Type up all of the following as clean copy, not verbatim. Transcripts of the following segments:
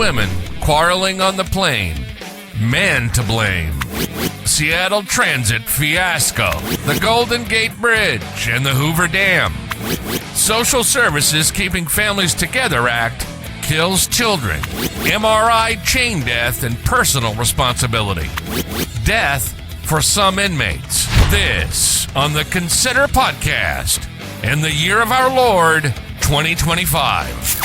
women quarreling on the plane. Men to blame. Seattle Transit fiasco. The Golden Gate Bridge and the Hoover Dam. Social Services Keeping Families Together Act kills children. MRI chain death and personal responsibility. Death for some inmates. This on the Consider Podcast in the year of our Lord, 2025.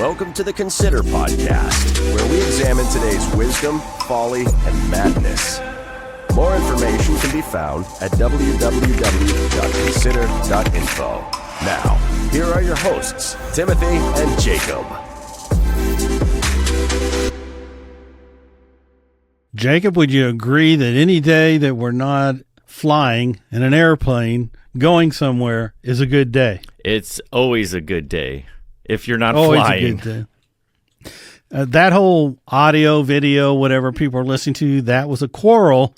Welcome to the Consider Podcast, where we examine today's wisdom, folly, and madness. More information can be found at www.consider.info. Now, here are your hosts, Timothy and Jacob. Jacob, would you agree that any day that we're not flying in an airplane going somewhere is a good day? It's always a good day. If you're not always flying. A good day. That whole audio, video, whatever people are listening to, that was a quarrel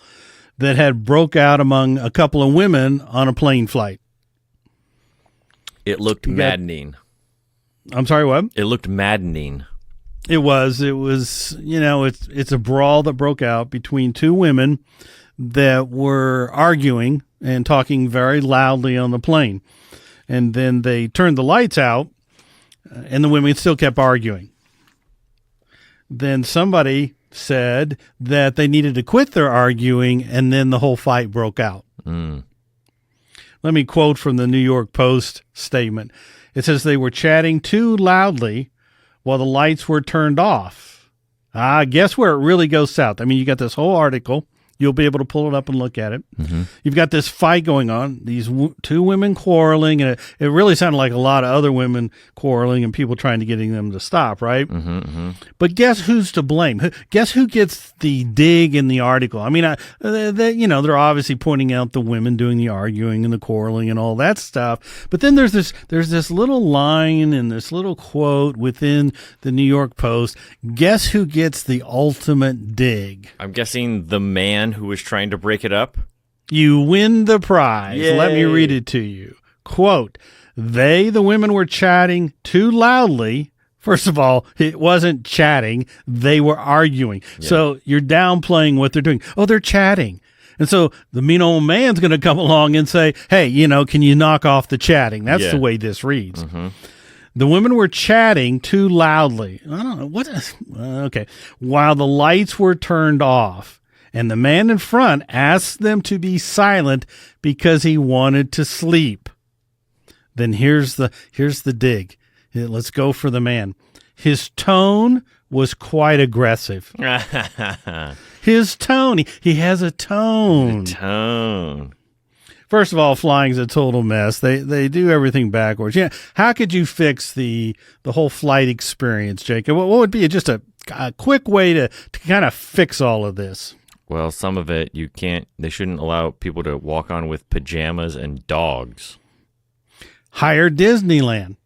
that had broke out among a couple of women on a plane flight. It looked maddening. I'm sorry, what? It looked maddening. It was, it's a brawl that broke out between two women that were arguing and talking very loudly on the plane. And then they turned the lights out, and the women still kept arguing. Then somebody said that they needed to quit their arguing, and then the whole fight broke out. Let me quote from the New York Post statement. It says they were chatting too loudly while the lights were turned off. Guess where it really goes south? I mean, you got this whole article. You'll be able to pull it up and look at it. Mm-hmm. You've got this fight going on, these two women quarreling, and it really sounded like a lot of other women quarreling and people trying to get them to stop, right? Mm-hmm, mm-hmm. But guess who's to blame? Guess who gets the dig in the article? I mean, they're obviously pointing out the women doing the arguing and the quarreling and all that stuff. But then there's this little line and this little quote within the New York Post. Guess who gets the ultimate dig? I'm guessing the man who was trying to break it up. You win the prize. Yay. Let me read it to you. Quote, the women were chatting too loudly. First of all, it wasn't chatting. They were arguing. Yeah. So you're downplaying what they're doing. Oh, they're chatting. And so the mean old man's going to come along and say, hey, can you knock off the chatting? That's the way this reads. Mm-hmm. The women were chatting too loudly. I don't know. Okay. While the lights were turned off. And the man in front asked them to be silent because he wanted to sleep. Then here's the dig. Let's go for the man. His tone was quite aggressive. His tone. He has a tone. Tone. First of all, flying's a total mess. They do everything backwards. Yeah. How could you fix the whole flight experience, Jacob? What would be just a quick way to kind of fix all of this? Well, some of it you can't. They shouldn't allow people to walk on with pajamas and dogs. Hire Disneyland.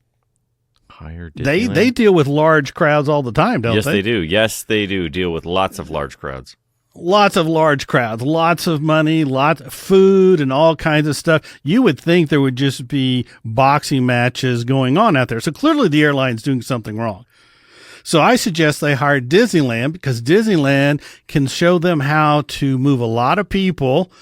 Hire Disneyland. They deal with large crowds all the time, don't they? Yes, they do. Yes, they do deal with lots of large crowds. Lots of large crowds, lots of money, lots of food, and all kinds of stuff. You would think there would just be boxing matches going on out there. So clearly the airline's doing something wrong. So I suggest they hire Disneyland, because Disneyland can show them how to move a lot of people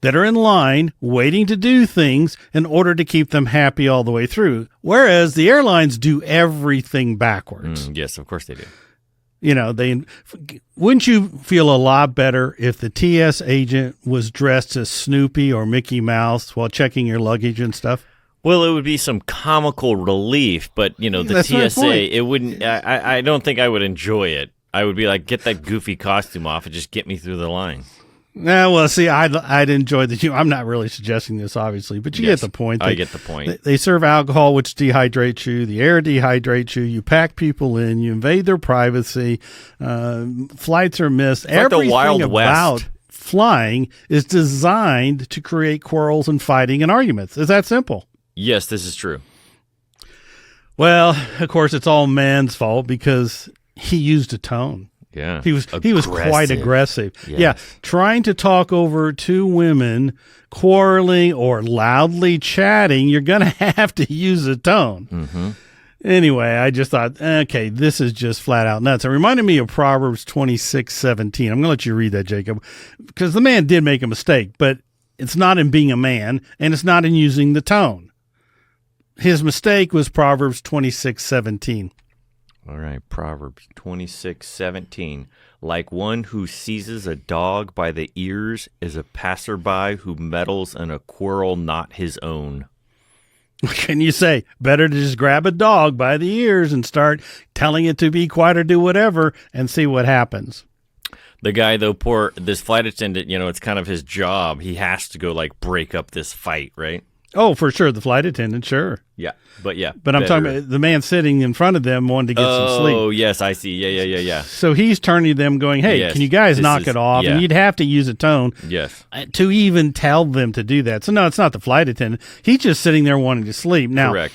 that are in line waiting to do things in order to keep them happy all the way through. Whereas the airlines do everything backwards. Yes, of course they do. You know, wouldn't you feel a lot better if the TS agent was dressed as Snoopy or Mickey Mouse while checking your luggage and stuff? Well, it would be some comical relief, but, the That's my point. TSA, it wouldn't, I don't think I would enjoy it. I would be like, get that goofy costume off and just get me through the line. Well, see, I'd enjoy I'm not really suggesting this, obviously, but you get the point. I get the point. They serve alcohol, which dehydrates you. The air dehydrates you. You pack people in. You invade their privacy. Flights are missed. It's like the Wild about West. Flying is designed to create quarrels and fighting and arguments. It's that simple. Yes, this is true. Well, of course, it's all man's fault because he used a tone. Yeah. He was quite aggressive. Yes. Yeah. Trying to talk over two women quarreling or loudly chatting, you're going to have to use a tone. Mm-hmm. Anyway, I just thought, okay, this is just flat out nuts. It reminded me of Proverbs 26:17. I'm going to let you read that, Jacob, because the man did make a mistake, but it's not in being a man and it's not in using the tone. His mistake was Proverbs 26:17. All right, Proverbs 26:17. Like one who seizes a dog by the ears is a passerby who meddles in a quarrel not his own. What can you say? Better to just grab a dog by the ears and start telling it to be quiet or do whatever and see what happens. The guy, though, this flight attendant, it's kind of his job. He has to go, break up this fight, right? Oh, for sure. The flight attendant, sure. Yeah, but yeah. But I'm talking about the man sitting in front of them wanting to get some sleep. Oh, yes, I see. Yeah. So he's turning to them going, hey, Yes, can you guys knock it off? yeah. And you'd have to use a tone Yes. to even tell them to do that. So, no, it's not the flight attendant. He's just sitting there wanting to sleep. Now, Correct.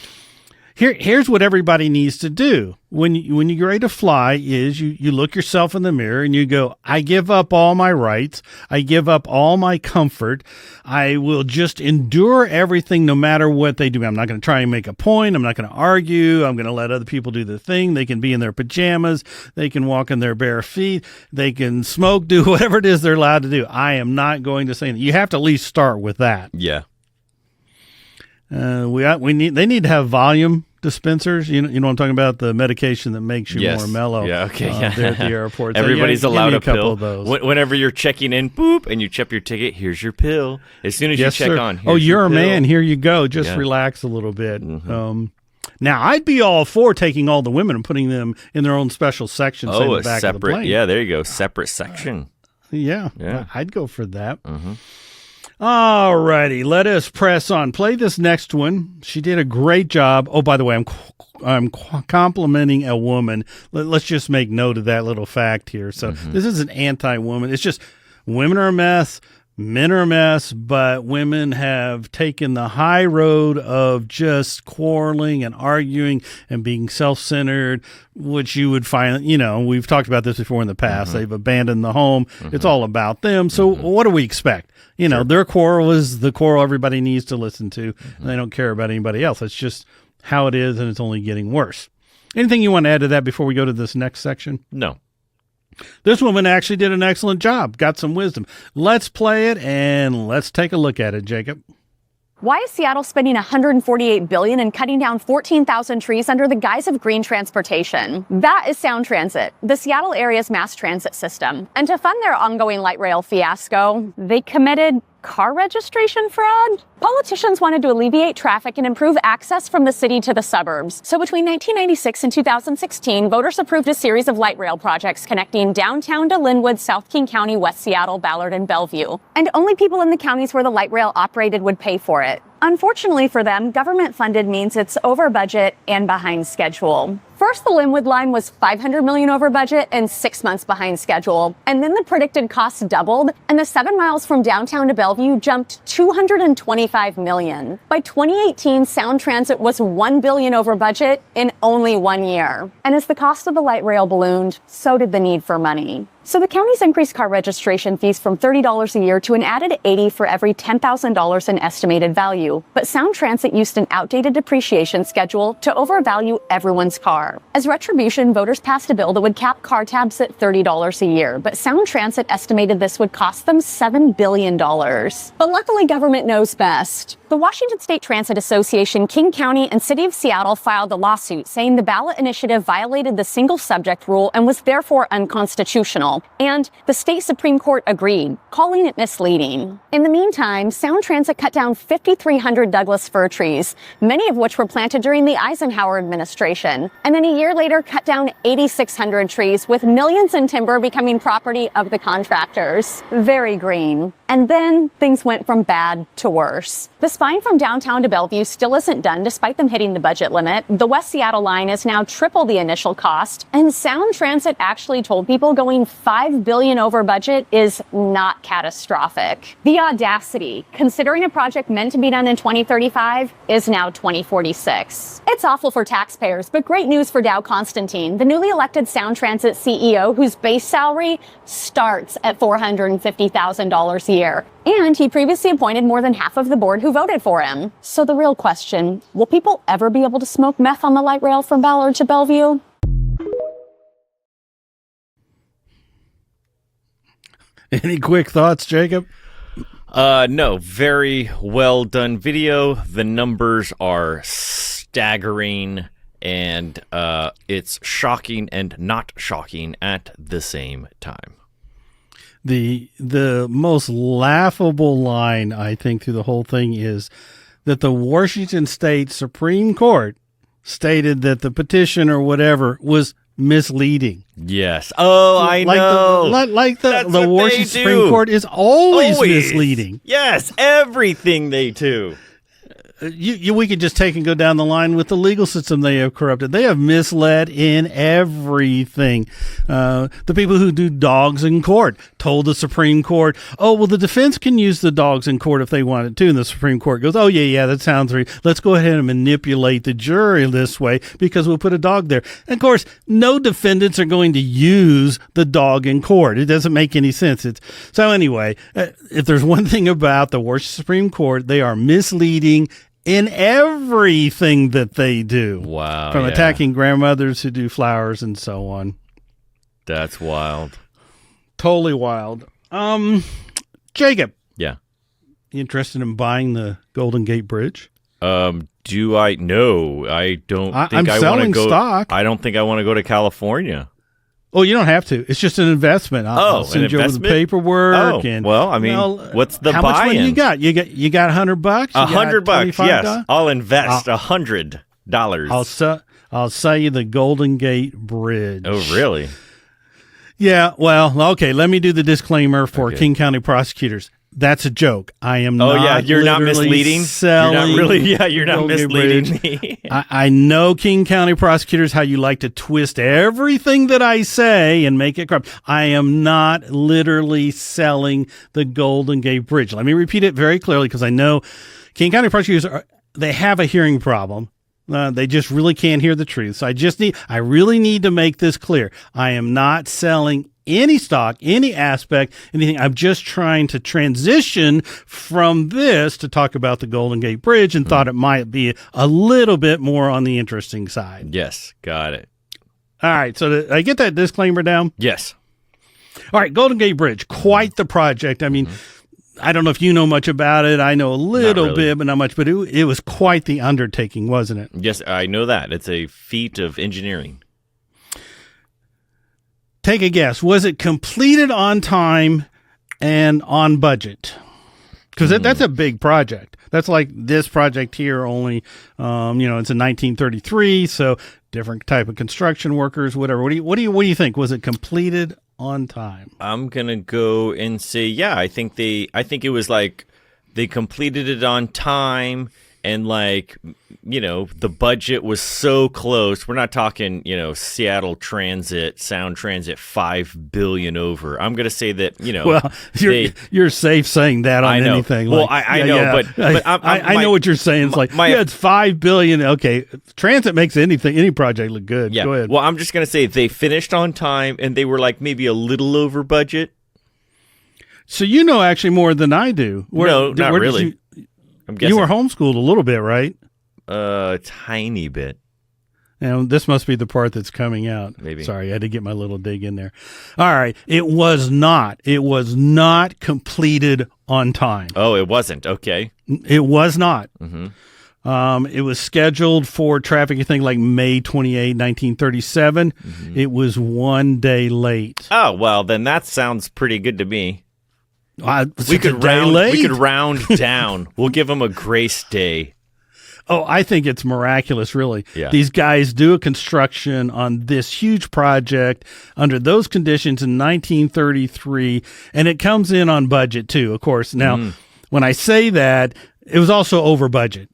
Here's what everybody needs to do when you get ready to fly is you look yourself in the mirror and you go, I give up all my rights. I give up all my comfort. I will just endure everything no matter what they do. I'm not going to try and make a point. I'm not going to argue. I'm going to let other people do the thing. They can be in their pajamas. They can walk in their bare feet. They can smoke, do whatever it is they're allowed to do. I am not going to say anything. You have to at least start with that. Yeah. They need to have volume dispensers. You know what I'm talking about? The medication that makes you more mellow. Yeah, okay. There at the airport. So, Everybody's allowed a couple pill. of those. Whenever you're checking in, boop, and you check your ticket, here's your pill. As soon as you check sir. on, oh, you're your a pill. man. Here you go. Just Yeah. relax a little bit. Mm-hmm. Now, I'd be all for taking all the women and putting them in their own special section. Oh, in a the back of the separate. plane. Yeah, there you go. Separate section. Yeah. Yeah. I'd go for that. Mm-hmm. All righty, let us press on. Play this next one. She did a great job. Oh, by the way, I'm complimenting a woman. Let's just make note of that little fact here. So This isn't anti-woman. It's just women are a mess. Men are a mess, but women have taken the high road of just quarreling and arguing and being self-centered, which you would find, we've talked about this before in the past. They've abandoned the home. It's all about them. So what do we expect? Their quarrel is the quarrel everybody needs to listen to. And they don't care about anybody else. It's just how it is, and it's only getting worse. Anything you want to add to that before we go to this next section? No. This woman actually did an excellent job, got some wisdom. Let's play it and let's take a look at it, Jacob. Why is Seattle spending $148 billion and cutting down 14,000 trees under the guise of green transportation? That is Sound Transit, the Seattle area's mass transit system. And to fund their ongoing light rail fiasco, they committed car registration fraud? Politicians wanted to alleviate traffic and improve access from the city to the suburbs. So between 1996 and 2016, voters approved a series of light rail projects connecting downtown to Linwood, South King County, West Seattle, Ballard, and Bellevue. And only people in the counties where the light rail operated would pay for it. Unfortunately for them, government funded means it's over budget and behind schedule. First, the Linwood line was $500 million over budget and 6 months behind schedule. And then the predicted costs doubled, and the 7 miles from downtown to Bellevue jumped $225 million. By 2018, Sound Transit was $1 billion over budget in only 1 year. And as the cost of the light rail ballooned, so did the need for money. So the counties increased car registration fees from $30 a year to an added $80 for every $10,000 in estimated value. But Sound Transit used an outdated depreciation schedule to overvalue everyone's car. As retribution, voters passed a bill that would cap car tabs at $30 a year. But Sound Transit estimated this would cost them $7 billion. But luckily, government knows best. The Washington State Transit Association, King County, and City of Seattle filed a lawsuit saying the ballot initiative violated the single subject rule and was therefore unconstitutional. And the state Supreme Court agreed, calling it misleading. In the meantime, Sound Transit cut down 5,300 Douglas fir trees, many of which were planted during the Eisenhower administration. And then a year later, cut down 8,600 trees, with millions in timber becoming property of the contractors. Very green. And then things went from bad to worse. The spine from downtown to Bellevue still isn't done despite them hitting the budget limit. The West Seattle line is now triple the initial cost. And Sound Transit actually told people going $5 billion over budget is not catastrophic. The audacity, considering a project meant to be done in 2035, is now 2046. It's awful for taxpayers, but great news for Dow Constantine, the newly elected Sound Transit CEO whose base salary starts at $450,000 a year. And he previously appointed more than half of the board who voted for him. So the real question, will people ever be able to smoke meth on the light rail from Ballard to Bellevue? Any quick thoughts, Jacob? No, very well done video. The numbers are staggering, and it's shocking and not shocking at the same time. The most laughable line, I think, through the whole thing is that the Washington State Supreme Court stated that the petition or whatever was misleading. Yes. Oh, I know. The Washington Supreme Court is always misleading. Yes, everything they do. We could just take and go down the line with the legal system they have corrupted. They have misled in everything. The people who do dogs in court told the Supreme Court, oh, well, the defense can use the dogs in court if they wanted to. And the Supreme Court goes, oh, yeah, that sounds right. Let's go ahead and manipulate the jury this way because we'll put a dog there. And of course, no defendants are going to use the dog in court. It doesn't make any sense. So anyway, if there's one thing about the Washington Supreme Court, they are misleading in everything that they do. Wow. From attacking grandmothers who do flowers and so on. That's wild. Totally wild. Jacob. Yeah. You interested in buying the Golden Gate Bridge? Do I? No, I don't think I'm I want to selling go. stock. I don't think I want to go to California. Oh, you don't have to. It's just an investment. I'll send you over the paperwork. Oh, well, I mean, what's the buy-in? How much money you got? You got $100? $100, yes. I'll invest $100. I'll sell you the Golden Gate Bridge. Oh, really? Yeah, well, okay, let me do the disclaimer for King County prosecutors. That's a joke. I am not. Oh, yeah, you're not misleading? You're not really, you're not misleading me. I know, King County prosecutors, how you like to twist everything that I say and make it corrupt. I am not literally selling the Golden Gate Bridge. Let me repeat it very clearly because I know King County prosecutors, they have a hearing problem. They just really can't hear the truth. So I really need to make this clear. I am not selling any stock, any aspect, anything. I'm just trying to transition from this to talk about the Golden Gate Bridge and thought it might be a little bit more on the interesting side. Yes, got it. All right, so did I get that disclaimer down? Yes. All right, Golden Gate Bridge, quite the project. I mean, I don't know if you know much about it. I know a little bit, but not much. But it was quite the undertaking, wasn't it? Yes, I know that. It's a feat of engineering. Take a guess. Was it completed on time and on budget? Because that's a big project. That's like this project here, only, it's in 1933, so different type of construction workers, whatever. What do you think? Was it completed on time? I'm gonna go and say, yeah. I think it was like they completed it on time, and like, the budget was so close. We're not talking, Seattle Transit, Sound Transit, $5 billion over. I'm gonna say that, Well, you're safe saying that on anything. Well, I know, but I know what you're saying. It's it's $5 billion. Okay, transit makes any project look good. Yeah. Go ahead. Well, I'm just gonna say they finished on time, and they were like maybe a little over budget. So actually more than I do. No, not really. I'm guessing you were homeschooled a little bit, right? A tiny bit. And this must be the part that's coming out. Maybe. Sorry, I had to get my little dig in there. All right. It was not completed on time. Oh, it wasn't. Okay. It was not. Mm-hmm. It was scheduled for traffic, I think, like May 28, 1937. Mm-hmm. It was 1 day late. Oh, well, then that sounds pretty good to me. We could round down. We'll give them a grace day. Oh, I think it's miraculous, really. Yeah. These guys do a construction on this huge project under those conditions in 1933, and it comes in on budget, too, of course. Now, when I say that, it was also over budget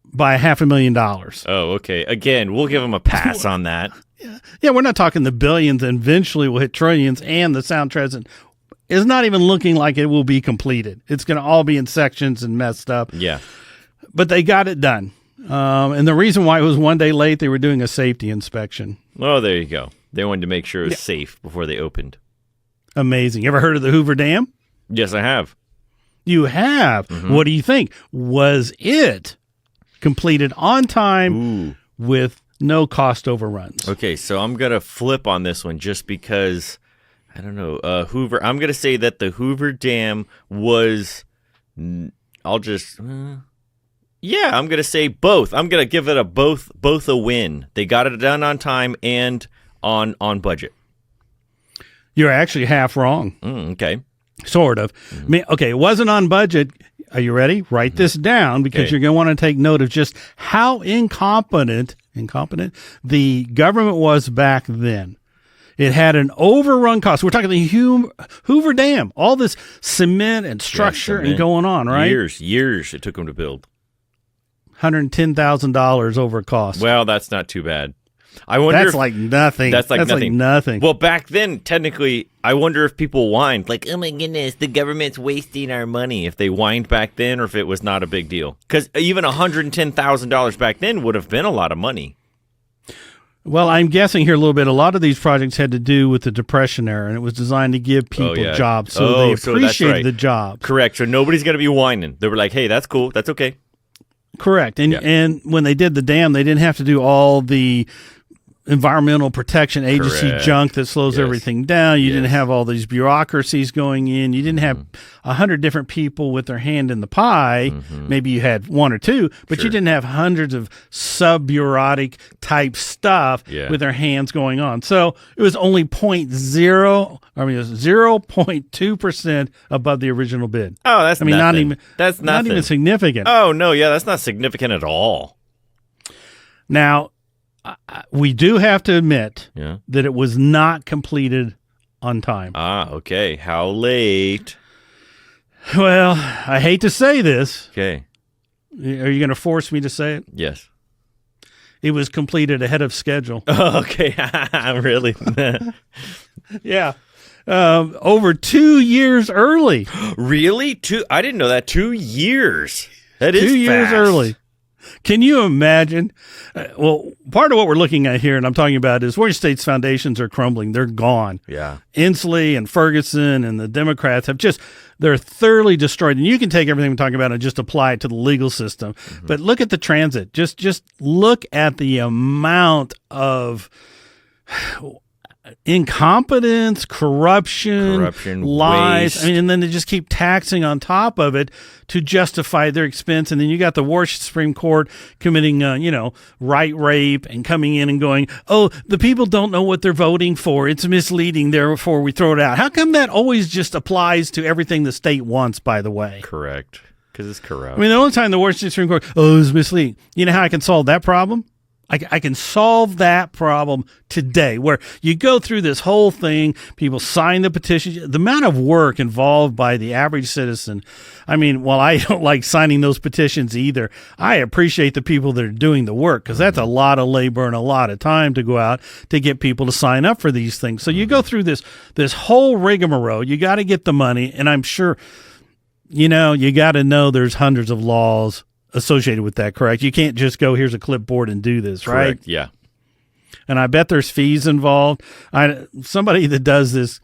by $500,000. Oh, okay. Again, we'll give them a pass on that. Yeah, we're not talking the billions, and eventually we'll hit trillions, and the Sound Transit is not even looking like it will be completed. It's going to all be in sections and messed up. Yeah. But they got it done. And the reason why it was 1 day late, they were doing a safety inspection. Oh, there you go. They wanted to make sure it was safe before they opened. Amazing. You ever heard of the Hoover Dam? Yes, I have. You have. Mm-hmm. What do you think? Was it completed on time with no cost overruns? Okay, so I'm going to flip on this one just because, I don't know, Hoover. I'm going to say that the Hoover Dam was, I'm going to say both. I'm going to give it both a win. They got it done on time and on budget. You're actually half wrong. Okay. Sort of. I mean, okay, it wasn't on budget. Are you ready? Write this down because you're going to want to take note of just how incompetent the government was back then. It had an overrun cost. We're talking the Hoover Dam, all this cement and structure and going on, right? Years it took them to build. $110,000 over cost. Well, that's not too bad. I wonder. That's like nothing. That's like nothing. Well, back then, technically, I wonder if people whined like, "Oh my goodness, the government's wasting our money." If they whined back then, or if it was not a big deal, because even $110,000 back then would have been a lot of money. Well, I'm guessing here a little bit. A lot of these projects had to do with the Depression era, and it was designed to give people jobs, so they appreciated the job. Correct. So nobody's going to be whining. They were like, "Hey, that's cool. That's okay." Correct. And when they did the dam, they didn't have to do all the Environmental Protection Agency junk that slows everything down. You didn't have all these bureaucracies going in. You didn't have 100 different people with their hand in the pie. Maybe you had one or two, but you didn't have hundreds of sub-bureaucratic type stuff with their hands going on. So it was only 0.2% above the original bid. Oh, that's nothing. That's not even significant. Oh, no, yeah, that's not significant at all. Now, we do have to admit that it was not completed on time. Ah, okay. How late? Well, I hate to say this. Okay. Are you going to force me to say it? Yes. It was completed ahead of schedule. Oh, okay. Really? Yeah. Over 2 years early. Really? I didn't know that. 2 years. That is 2 years early. Can you imagine? Well, part of what we're looking at here, and I'm talking about, is Washington State's foundations are crumbling. They're gone. Yeah. Inslee and Ferguson and the Democrats they're thoroughly destroyed. And you can take everything we're talking about and just apply it to the legal system. But look at the transit. Just look at the amount of incompetence, corruption, lies. Waste. I mean, and then they just keep taxing on top of it to justify their expense. And then you got the Washington Supreme Court committing, right rape and coming in and going, "Oh, the people don't know what they're voting for. It's misleading. Therefore, we throw it out." How come that always just applies to everything the state wants? By the way, correct. Because it's corrupt. I mean, the only time the Washington Supreme Court, it was misleading. You know how I can solve that problem? I can solve that problem today, where you go through this whole thing, people sign the petition, the amount of work involved by the average citizen. I mean, while I don't like signing those petitions either, I appreciate the people that are doing the work, because that's a lot of labor and a lot of time to go out to get people to sign up for these things. So you go through this whole rigmarole. You got to get the money, and I'm sure, you got to know there's hundreds of laws associated with that, correct? You can't just go, here's a clipboard and do this, right? Correct, yeah. And I bet there's fees involved. Somebody that does this,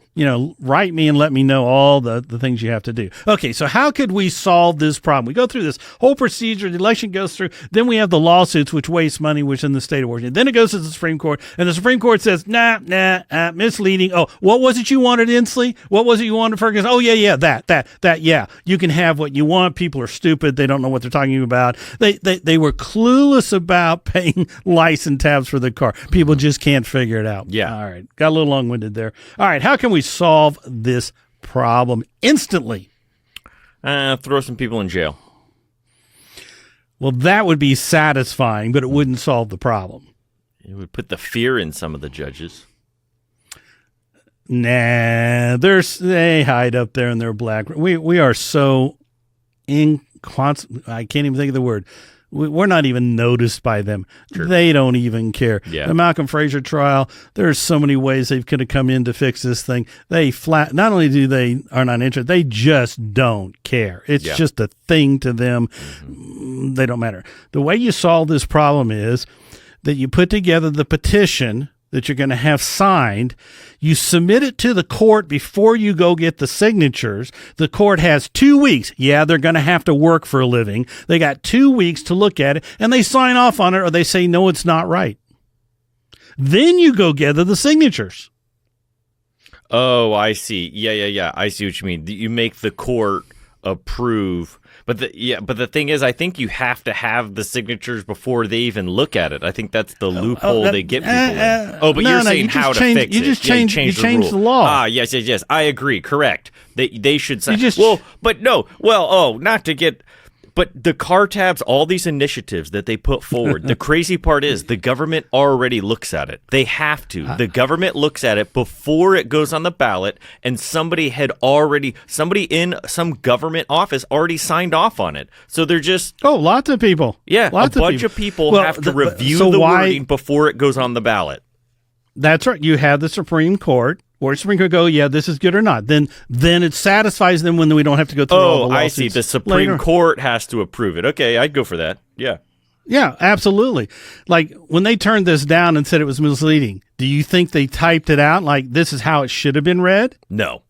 write me and let me know all the things you have to do. Okay, so how could we solve this problem? We go through this whole procedure, the election goes through, then we have the lawsuits, which waste money, which in the state of Washington. Then it goes to the Supreme Court, and the Supreme Court says, misleading. Oh, what was it you wanted, Inslee? What was it you wanted, Ferguson? Oh, yeah, that, yeah. You can have what you want. People are stupid. They don't know what they're talking about. They were clueless about paying license tabs for the car. People just can't figure it out. Yeah. All right. Got a little long-winded there. All right. How can we solve this problem instantly? Throw some people in jail. Well, that would be satisfying, but it wouldn't solve the problem. It would put the fear in some of the judges. Nah, they hide up there in their black. We are so I can't even think of the word. We're not even noticed by them. Sure. They don't even care. Yeah. The Malcolm Fraser trial, there's so many ways they could have come in to fix this thing. Not only do they are not interested, they just don't care. It's just a thing to them. Mm-hmm. They don't matter. The way you solve this problem is that you put together the petition that you're going to have signed. You submit it to the court before you go get the signatures. The court has 2 weeks. Yeah, they're going to have to work for a living. They got 2 weeks to look at it, and they sign off on it, or they say, no, it's not right. Then you go gather the signatures. Oh, I see. Yeah. I see what you mean. You make the court approve. But the thing is, I think you have to have the signatures before they even look at it. I think that's the loophole they get people in. But you're saying how to fix it. You just change the law. Ah, yes. I agree. Correct. They should say. Not to get. But the car tabs, all these initiatives that they put forward, the crazy part is the government already looks at it. They have to. The government looks at it before it goes on the ballot, and somebody in some government office already signed off on it. So they're just... Oh, lots of people. Yeah, a bunch of people have to review the wording before it goes on the ballot. That's right. You have the Supreme Court. Or Supreme Court go, yeah, this is good or not. Then it satisfies them when we don't have to go through all the lawsuits. I see. The Supreme Court has to approve it. Okay, I'd go for that. Yeah. Yeah, absolutely. Like when they turned this down and said it was misleading, do you think they typed it out like this is how it should have been read? No.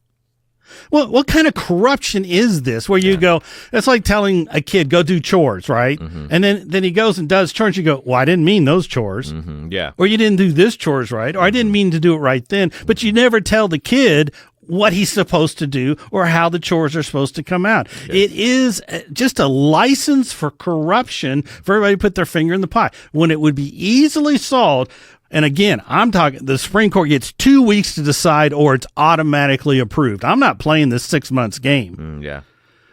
Well, what kind of corruption is this where you go, it's like telling a kid, go do chores, right? Mm-hmm. And then he goes and does chores. You go, well, I didn't mean those chores. Mm-hmm. Yeah. Or you didn't do this chores right. Or I didn't mean to do it right then. But you never tell the kid what he's supposed to do or how the chores are supposed to come out. Yes. It is just a license for corruption for everybody to put their finger in the pie when it would be easily solved. And again, I'm talking, the Supreme Court gets 2 weeks to decide or it's automatically approved. I'm not playing this 6 months game. Yeah.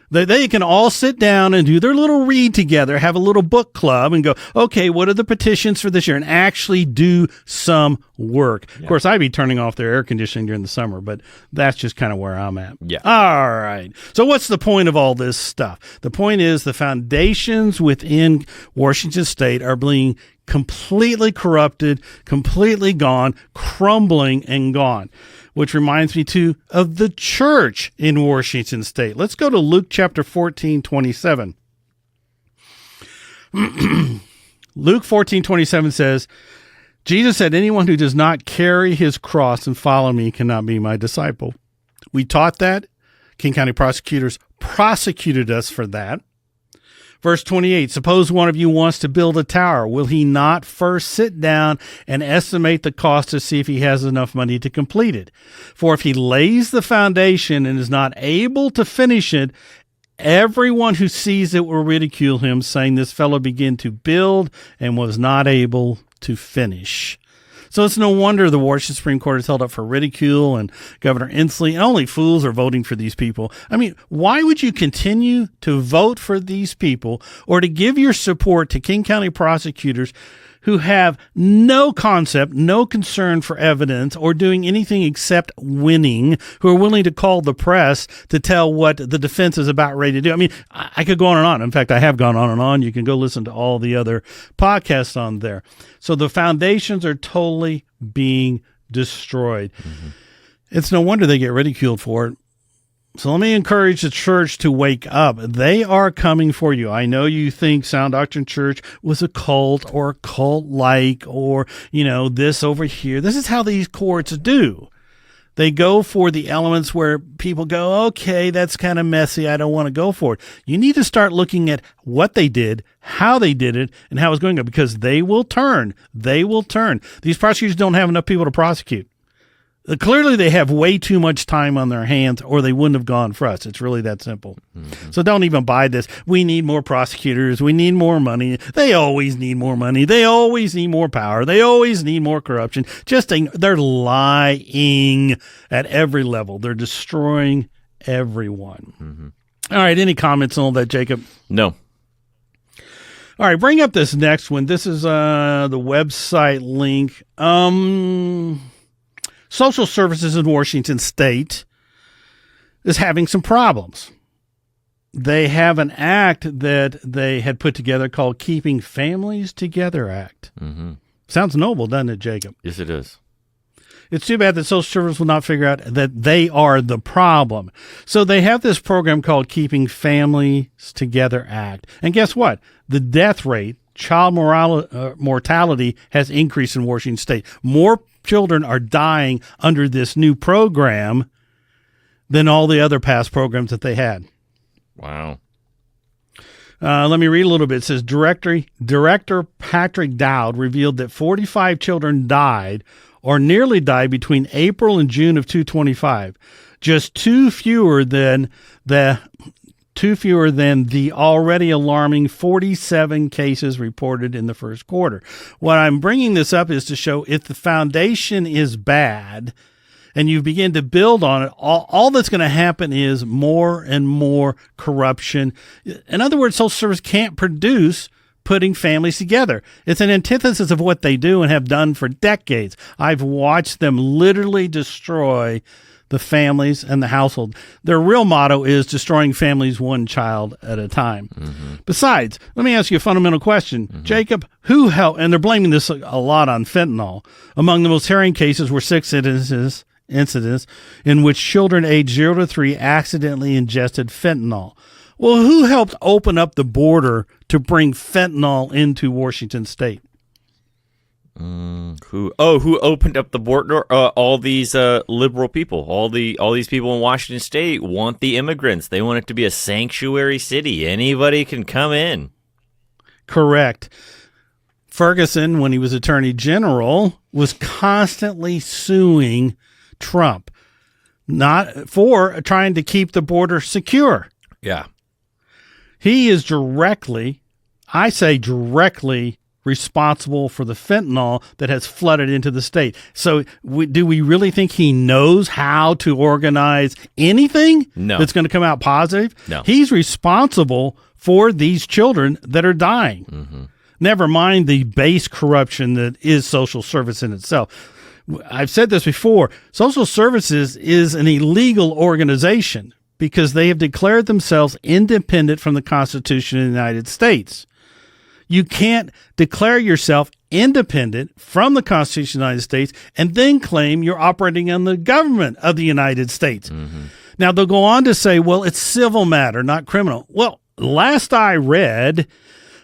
They can all sit down and do their little read together, have a little book club and go, okay, what are the petitions for this year? And actually do some work. Yeah. Of course, I'd be turning off their air conditioning during the summer, but that's just kind of where I'm at. Yeah. All right. So what's the point of all this stuff? The point is the foundations within Washington State are being completely corrupted, completely gone, crumbling and gone. Which reminds me, too, of the church in Washington State. Let's go to Luke chapter 14:27. Luke 14:27 says, Jesus said, anyone who does not carry his cross and follow me cannot be my disciple. We taught that. King County prosecutors prosecuted us for that. Verse 28, suppose one of you wants to build a tower. Will he not first sit down and estimate the cost to see if he has enough money to complete it? For if he lays the foundation and is not able to finish it, everyone who sees it will ridicule him, saying this fellow began to build and was not able to finish. So it's no wonder the Washington Supreme Court is held up for ridicule, and Governor Inslee, and only fools are voting for these people. I mean, why would you continue to vote for these people or to give your support to King County prosecutors who have no concept, no concern for evidence or doing anything except winning, who are willing to call the press to tell what the defense is about ready to do? I mean, I could go on and on. In fact, I have gone on and on. You can go listen to all the other podcasts on there. So the foundations are totally being destroyed. Mm-hmm. It's no wonder they get ridiculed for it. So let me encourage the church to wake up. They are coming for you. I know you think Sound Doctrine Church was a cult or cult-like or, this over here. This is how these courts do. They go for the elements where people go, okay, that's kind of messy. I don't want to go for it. You need to start looking at what they did, how they did it, and how it's going on, because they will turn. They will turn. These prosecutors don't have enough people to prosecute. Clearly, they have way too much time on their hands, or they wouldn't have gone for us. It's really that simple. Mm-hmm. So don't even buy this. We need more prosecutors. We need more money. They always need more money. They always need more power. They always need more corruption. They're lying at every level. They're destroying everyone. Mm-hmm. All right. Any comments on all that, Jacob? No. All right. Bring up this next one. This is the website link. Social services in Washington State is having some problems. They have an act that they had put together called Keeping Families Together Act. Mm-hmm. Sounds noble, doesn't it, Jacob? Yes, it is. It's too bad that social services will not figure out that they are the problem. So they have this program called Keeping Families Together Act. And guess what? The death rate, child mortality has increased in Washington State. More children are dying under this new program than all the other past programs that they had. Wow. Let me read a little bit. It says Director Patrick Dowd revealed that 45 children died or nearly died between April and June of 2025, just two fewer than the already alarming 47 cases reported in the first quarter. What I'm bringing this up is to show if the foundation is bad and you begin to build on it, all that's going to happen is more and more corruption. In other words, social service can't produce putting families together. It's an antithesis of what they do and have done for decades. I've watched them literally destroy the families and the household. Their real motto is destroying families one child at a time. Mm-hmm. Besides, let me ask you a fundamental question. Mm-hmm. Jacob, who helped, and they're blaming this a lot on fentanyl. Among the most harrowing cases were 6 incidents in which children aged 0 to 3 accidentally ingested fentanyl. Well, who helped open up the border to bring fentanyl into Washington State? Who opened up the border? All these liberal people, all these people in Washington State want the immigrants. They want it to be a sanctuary city. Anybody can come in. Correct. Ferguson, when he was Attorney General, was constantly suing Trump, not for trying to keep the border secure. Yeah. He is directly responsible for the fentanyl that has flooded into the state. So do we really think he knows how to organize anything that's going to come out positive? No. He's responsible for these children that are dying. Mm-hmm. Never mind the base corruption that is social service in itself. I've said this before. Social services is an illegal organization because they have declared themselves independent from the Constitution of the United States. You can't declare yourself independent from the Constitution of the United States and then claim you're operating on the government of the United States. Mm-hmm. Now, they'll go on to say, well, it's civil matter, not criminal. Well, last I read,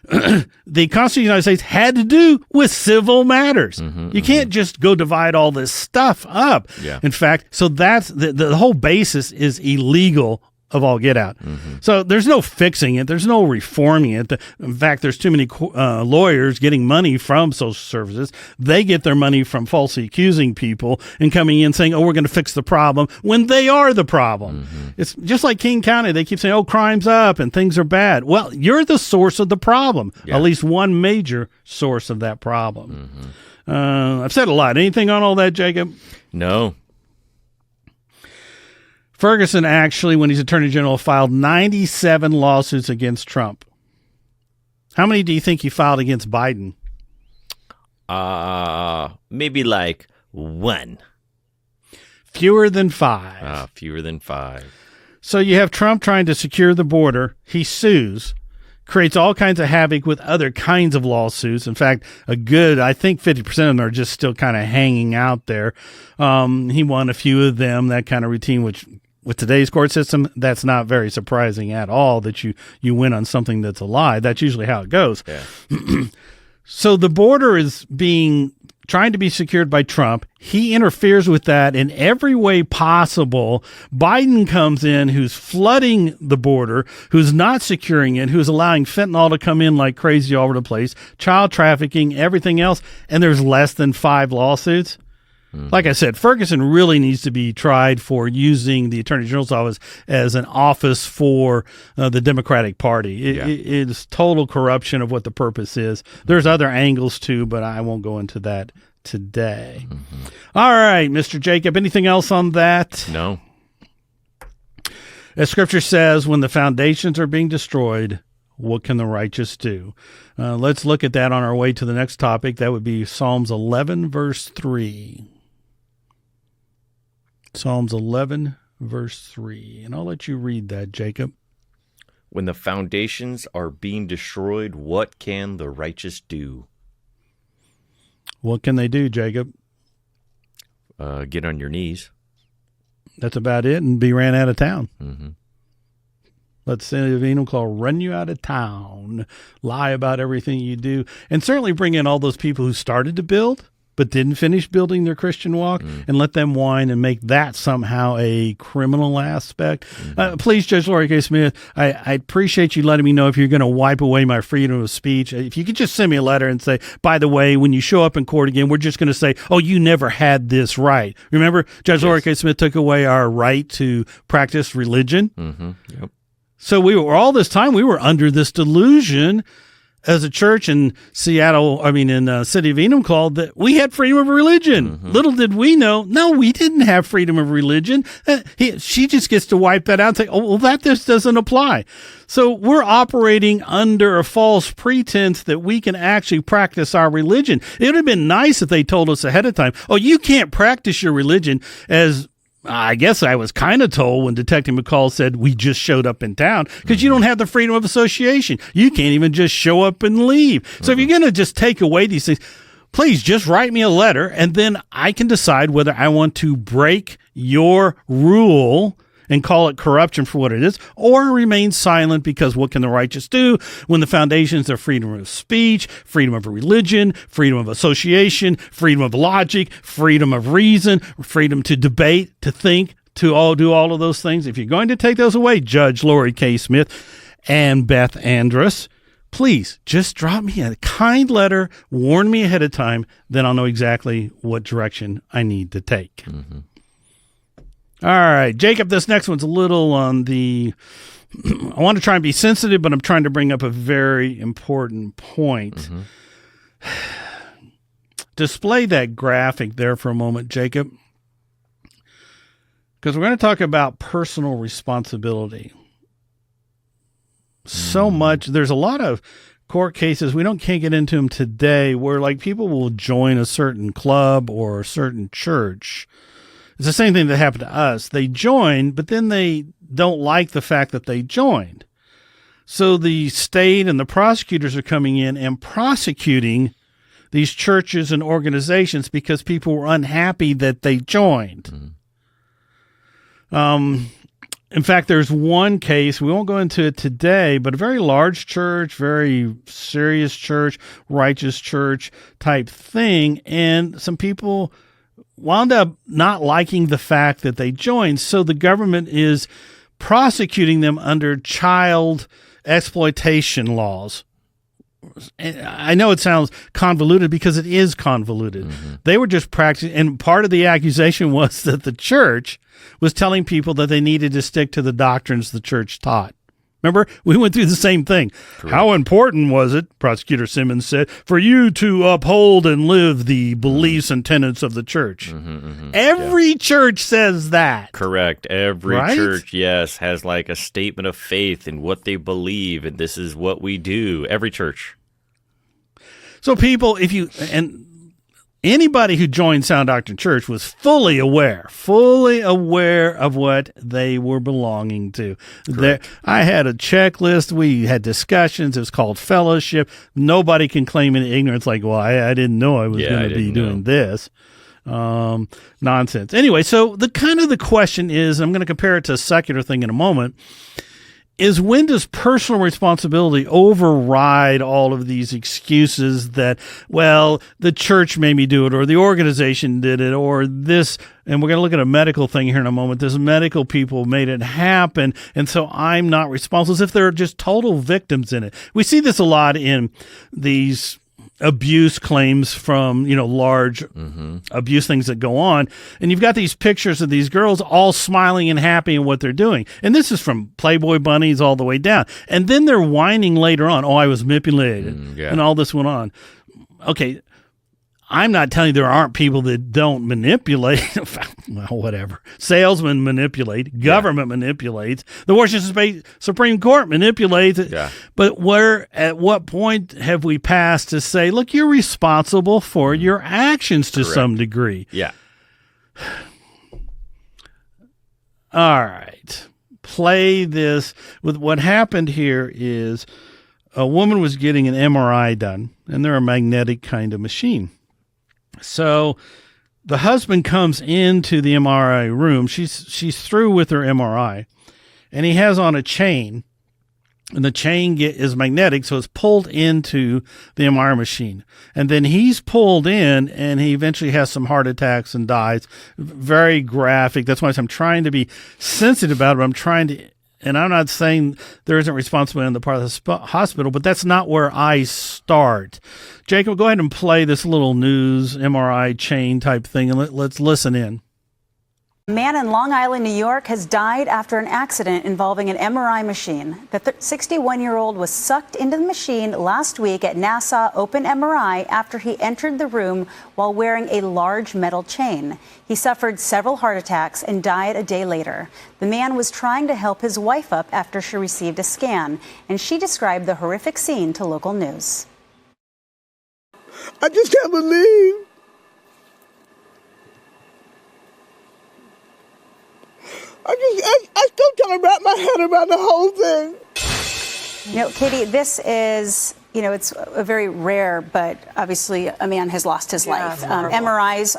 the Constitution of the United States had to do with civil matters. Mm-hmm, you can't just go divide all this stuff up. Yeah. In fact, so that's the whole basis is illegal of all get out. Mm-hmm. So there's no fixing it. There's no reforming it. In fact, there's too many lawyers getting money from social services. They get their money from falsely accusing people and coming in saying, oh, we're going to fix the problem when they are the problem. Mm-hmm. It's just like King County. They keep saying, oh, crime's up and things are bad. Well, you're the source of the problem, at least one major source of that problem. Mm-hmm. I've said a lot. Anything on all that, Jacob? No. Ferguson actually, when he's Attorney General, filed 97 lawsuits against Trump. How many do you think he filed against Biden? Maybe like 1. Fewer than 5. Fewer than 5. So you have Trump trying to secure the border. He sues, creates all kinds of havoc with other kinds of lawsuits. In fact, I think 50% of them are just still kind of hanging out there. He won a few of them, that kind of routine, which with today's court system, that's not very surprising at all that you win on something that's a lie. That's usually how it goes. Yeah. So the border is trying to be secured by Trump. He interferes with that in every way possible. Biden comes in, who's flooding the border, who's not securing it, who's allowing fentanyl to come in like crazy all over the place, child trafficking, everything else, and there's less than 5 lawsuits. Like I said, Ferguson really needs to be tried for using the Attorney General's office as an office for the Democratic Party. It is total corruption of what the purpose is. There's other angles too, but I won't go into that today. All right, Mr. Jacob, anything else on that? No. As Scripture says, when the foundations are being destroyed, what can the righteous do? Let's look at that on our way to the next topic. That would be Psalms 11, verse 3. Psalms 11, verse 3. And I'll let you read that, Jacob. When the foundations are being destroyed, what can the righteous do? What can they do, Jacob? Get on your knees. That's about it, and be ran out of town. Mm-hmm. Let the city of Enumclaw run you out of town, lie about everything you do, and certainly bring in all those people who started to build but didn't finish building their Christian walk, and let them whine and make that somehow a criminal aspect. Please, Judge Lori K. Smith, I appreciate you letting me know if you're going to wipe away my freedom of speech. If you could just send me a letter and say, by the way, when you show up in court again, we're just going to say, oh, you never had this right. Remember, Judge Lori K. Smith took away our right to practice religion? Mm-hmm. Yep. So we were under this delusion as a church in city of Enumclaw, that we had freedom of religion. Little did we know, no, we didn't have freedom of religion. She just gets to wipe that out and say, oh, well, that just doesn't apply. So we're operating under a false pretense that we can actually practice our religion. It would have been nice if they told us ahead of time, oh, you can't practice your religion, as I guess I was kind of told when Detective McCall said we just showed up in town, because you don't have the freedom of association. You can't even just show up and leave. So if you're going to just take away these things, please just write me a letter, and then I can decide whether I want to break your rule and call it corruption for what it is, or remain silent, because what can the righteous do when the foundations of freedom of speech, freedom of religion, freedom of association, freedom of logic, freedom of reason, freedom to debate, to think, to all do all of those things? If you're going to take those away, Judge Lori K. Smith and Beth Andrus, please just drop me a kind letter, warn me ahead of time, then I'll know exactly what direction I need to take. Mm-hmm. All right, Jacob, this next one's a little on the, I want to try and be sensitive, but I'm trying to bring up a very important point. Display that graphic there for a moment, Jacob, because we're going to talk about personal responsibility. So much, there's a lot of court cases, can't get into them today, where like people will join a certain club or a certain church. It's the same thing that happened to us. They joined, but then they don't like the fact that they joined. So the state and the prosecutors are coming in and prosecuting these churches and organizations because people were unhappy that they joined. In fact, there's one case, we won't go into it today, but a very large church, very serious church, righteous church type thing, and some people wound up not liking the fact that they joined, so the government is prosecuting them under child exploitation laws. And I know it sounds convoluted because it is convoluted. They were just practicing, and part of the accusation was that the church was telling people that they needed to stick to the doctrines the church taught. Remember, we went through the same thing. Correct. How important was it, Prosecutor Simmons said, for you to uphold and live the beliefs and tenets of the church? Every church says that. Correct. Every church, yes, has like a statement of faith in what they believe, and this is what we do. Every church. So people, anybody who joined Sound Doctrine Church was fully aware of what they were belonging to. I had a checklist. We had discussions. It was called fellowship. Nobody can claim any ignorance like, well, I didn't know I was going to be doing this. Nonsense. Anyway, so the question is, I'm going to compare it to a secular thing in a moment, is when does personal responsibility override all of these excuses that, well, the church made me do it, or the organization did it, or this, and we're going to look at a medical thing here in a moment, this medical people made it happen, and so I'm not responsible, as if they're just total victims in it. We see this a lot in these abuse claims from, large abuse things that go on. And you've got these pictures of these girls all smiling and happy in what they're doing. And this is from Playboy bunnies all the way down. And then they're whining later on, I was manipulated. And all this went on. Okay, I'm not telling you there aren't people that don't manipulate. Well, whatever. Salesmen manipulate. Government manipulates. The Washington Supreme Court manipulates. Yeah. But at what point have we passed to say, look, you're responsible for your actions to some degree? Yeah. All right. Play this. With what happened here is a woman was getting an MRI done, and they're a magnetic kind of machine. So the husband comes into the MRI room. She's through with her MRI, and he has on a chain, and the chain is magnetic, so it's pulled into the MRI machine. And then he's pulled in, and he eventually has some heart attacks and dies. Very graphic. That's why I'm trying to be sensitive about it. And I'm not saying there isn't responsibility on the part of the hospital, but that's not where I start. Jacob, go ahead and play this little news MRI chain type thing, and let's listen in. A man in Long Island, New York, has died after an accident involving an MRI machine. The 61-year-old was sucked into the machine last week at Nassau Open MRI after he entered the room while wearing a large metal chain. He suffered several heart attacks and died a day later. The man was trying to help his wife up after she received a scan, and she described the horrific scene to local news. I just can't believe. I still trying to wrap my head around the whole thing. Katie, this is, it's a very rare, but obviously a man has lost his life. MRIs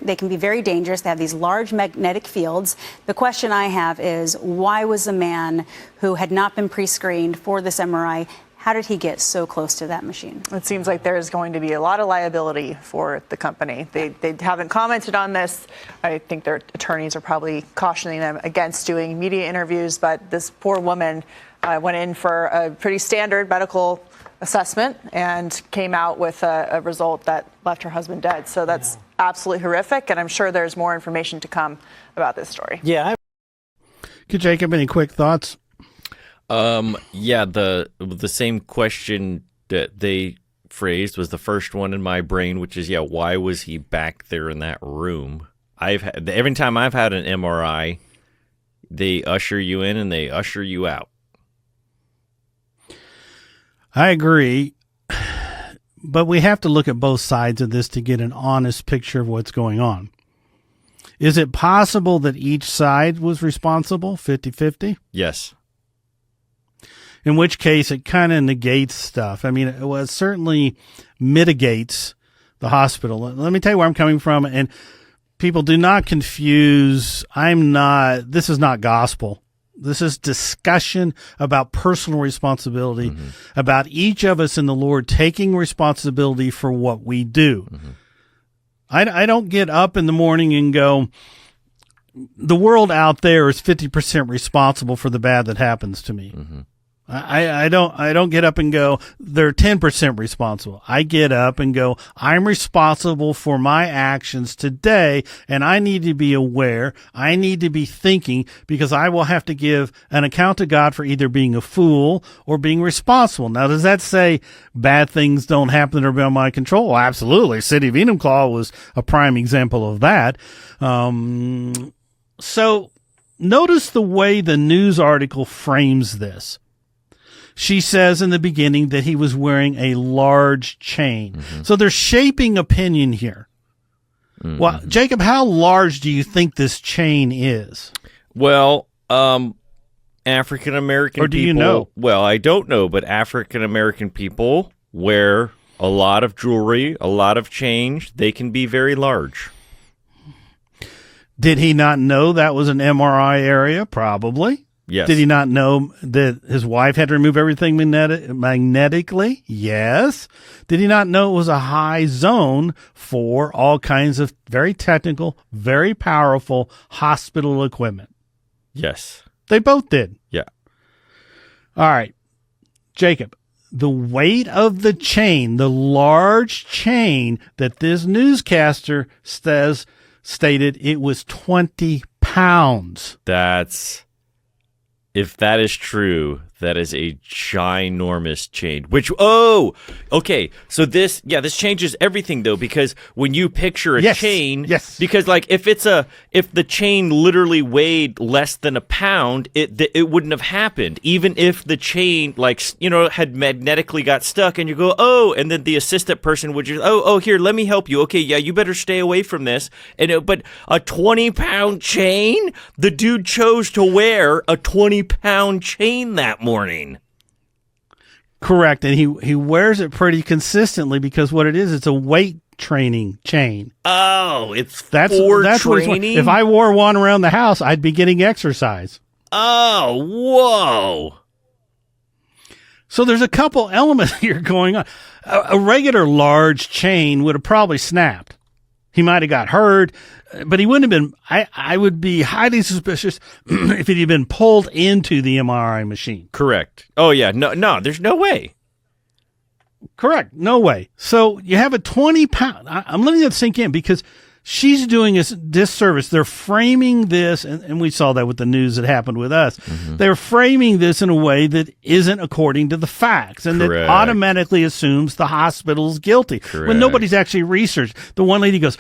they can be very dangerous. They have these large magnetic fields. The question I have is, why was a man who had not been pre-screened for this MRI, how did he get so close to that machine? It seems like there's going to be a lot of liability for the company. They haven't commented on this. I think their attorneys are probably cautioning them against doing media interviews, but this poor woman went in for a pretty standard medical assessment and came out with a result that left her husband dead. So that's absolutely horrific, and I'm sure there's more information to come about this story. Yeah. Could Jacob, any quick thoughts? The same question that they phrased was the first one in my brain, which is, why was he back there in that room? Every time I've had an MRI, they usher you in and they usher you out. I agree, but we have to look at both sides of this to get an honest picture of what's going on. Is it possible that each side was responsible, 50-50? Yes. In which case, it kind of negates stuff. I mean, it certainly mitigates the hospital. Let me tell you where I'm coming from. And people, do not confuse. This is not gospel. This is discussion about personal responsibility, about each of us in the Lord taking responsibility for what we do. I don't get up in the morning and go, the world out there is 50% responsible for the bad that happens to me. I don't get up and go, they're 10% responsible. I get up and go, I'm responsible for my actions today, and I need to be aware. I need to be thinking, because I will have to give an account to God for either being a fool or being responsible. Now, does that say bad things don't happen that are beyond my control? Well, absolutely. City of Enumclaw was a prime example of that. So notice the way the news article frames this. She says in the beginning that he was wearing a large chain. Mm-hmm. So they're shaping opinion here. Mm-hmm. Well, Jacob, how large do you think this chain is? Well, African American people. Or do you know? Well, I don't know, but African American people wear a lot of jewelry, a lot of change. They can be very large. Did he not know that was an MRI area? Probably. Yes. Did he not know that his wife had to remove everything magnetically? Yes. Did he not know it was a high zone for all kinds of very technical, very powerful hospital equipment? Yes. They both did. Yeah. All right. Jacob, the weight of the chain, the large chain that this newscaster stated it was 20 pounds. If that is true, that is a ginormous chain. Okay. So this changes everything though, because when you picture a chain, because like if the chain literally weighed less than a pound, it wouldn't have happened. Even if the chain had magnetically got stuck, and you go, and then the assistant person would just, here, let me help you. Okay, yeah, you better stay away from this. But a 20-pound chain, the dude chose to wear a 20-pound chain that morning. Correct, and he wears it pretty consistently because what it is, it's a weight training chain. Oh, that's training? If I wore one around the house, I'd be getting exercise. Oh, whoa. So there's a couple elements here going on. A regular large chain would have probably snapped. He might have got hurt, but he wouldn't have been. I would be highly suspicious if it had been pulled into the MRI machine. Correct. Oh, yeah. No, there's no way. Correct. No way. So you have a 20-pound. I'm letting that sink in because she's doing a disservice. They're framing this, and we saw that with the news that happened with us. Mm-hmm. They're framing this in a way that isn't according to the facts, and that automatically assumes the hospital's guilty. Correct. When nobody's actually researched. The one lady goes,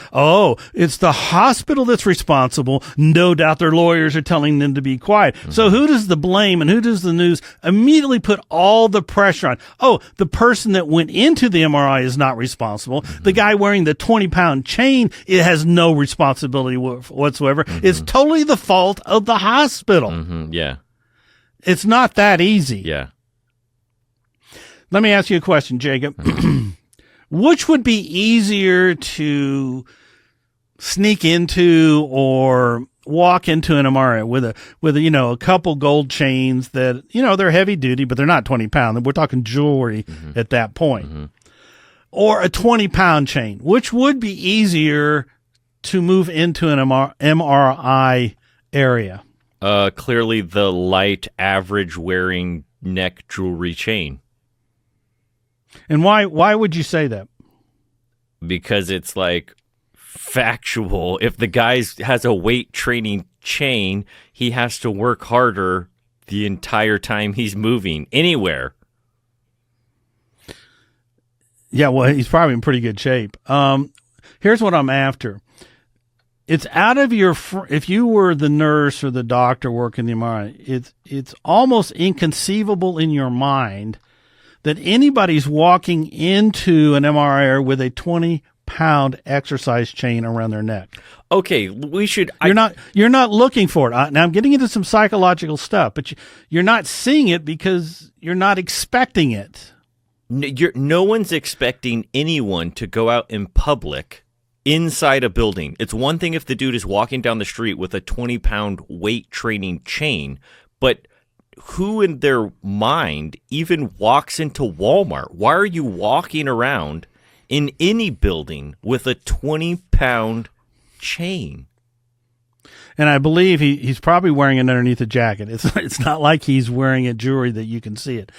it's the hospital that's responsible. No doubt their lawyers are telling them to be quiet. Mm-hmm. So who does the blame and who does the news immediately put all the pressure on? The person that went into the MRI is not responsible. Mm-hmm. The guy wearing the 20-pound chain, it has no responsibility whatsoever. Mm-hmm. It's totally the fault of the hospital. Mm-hmm. Yeah. It's not that easy. Yeah. Let me ask you a question, Jacob. Which would be easier to sneak into or walk into an MRI with a couple gold chains that, they're heavy duty, but they're not 20 pounds. We're talking jewelry at that point. Mm-hmm. Or a 20-pound chain. Which would be easier to move into an MRI area? Clearly the light average wearing neck jewelry chain. And why would you say that? Because it's like factual. If the guy has a weight training chain, he has to work harder the entire time he's moving anywhere. Yeah, well, he's probably in pretty good shape. Here's what I'm after. It's out of your, if you were the nurse or the doctor working the MRI, it's almost inconceivable in your mind that anybody's walking into an MRI with a 20-pound exercise chain around their neck. Okay, we should. You're not looking for it. Now I'm getting into some psychological stuff, but you're not seeing it because you're not expecting it. No one's expecting anyone to go out in public inside a building. It's one thing if the dude is walking down the street with a 20-pound weight training chain, but who in their mind even walks into Walmart? Why are you walking around in any building with a 20-pound chain? And I believe he's probably wearing it underneath a jacket. It's not like he's wearing a jewelry that you can see it.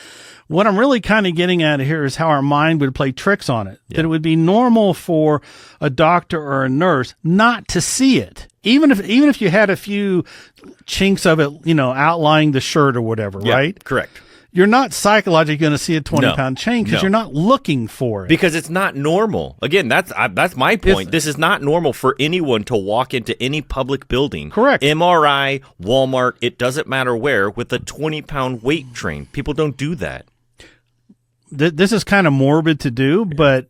What I'm really kind of getting at here is how our mind would play tricks on it. Yeah. That it would be normal for a doctor or a nurse not to see it. Even if you had a few chinks of it, outlining the shirt or whatever, right? Correct. You're not psychologically going to see a 20-pound chain because you're not looking for it. Because it's not normal. Again, that's my point. This is not normal for anyone to walk into any public building. Correct. MRI, Walmart, it doesn't matter where, with a 20-pound weight train. People don't do that. This is kind of morbid to do, but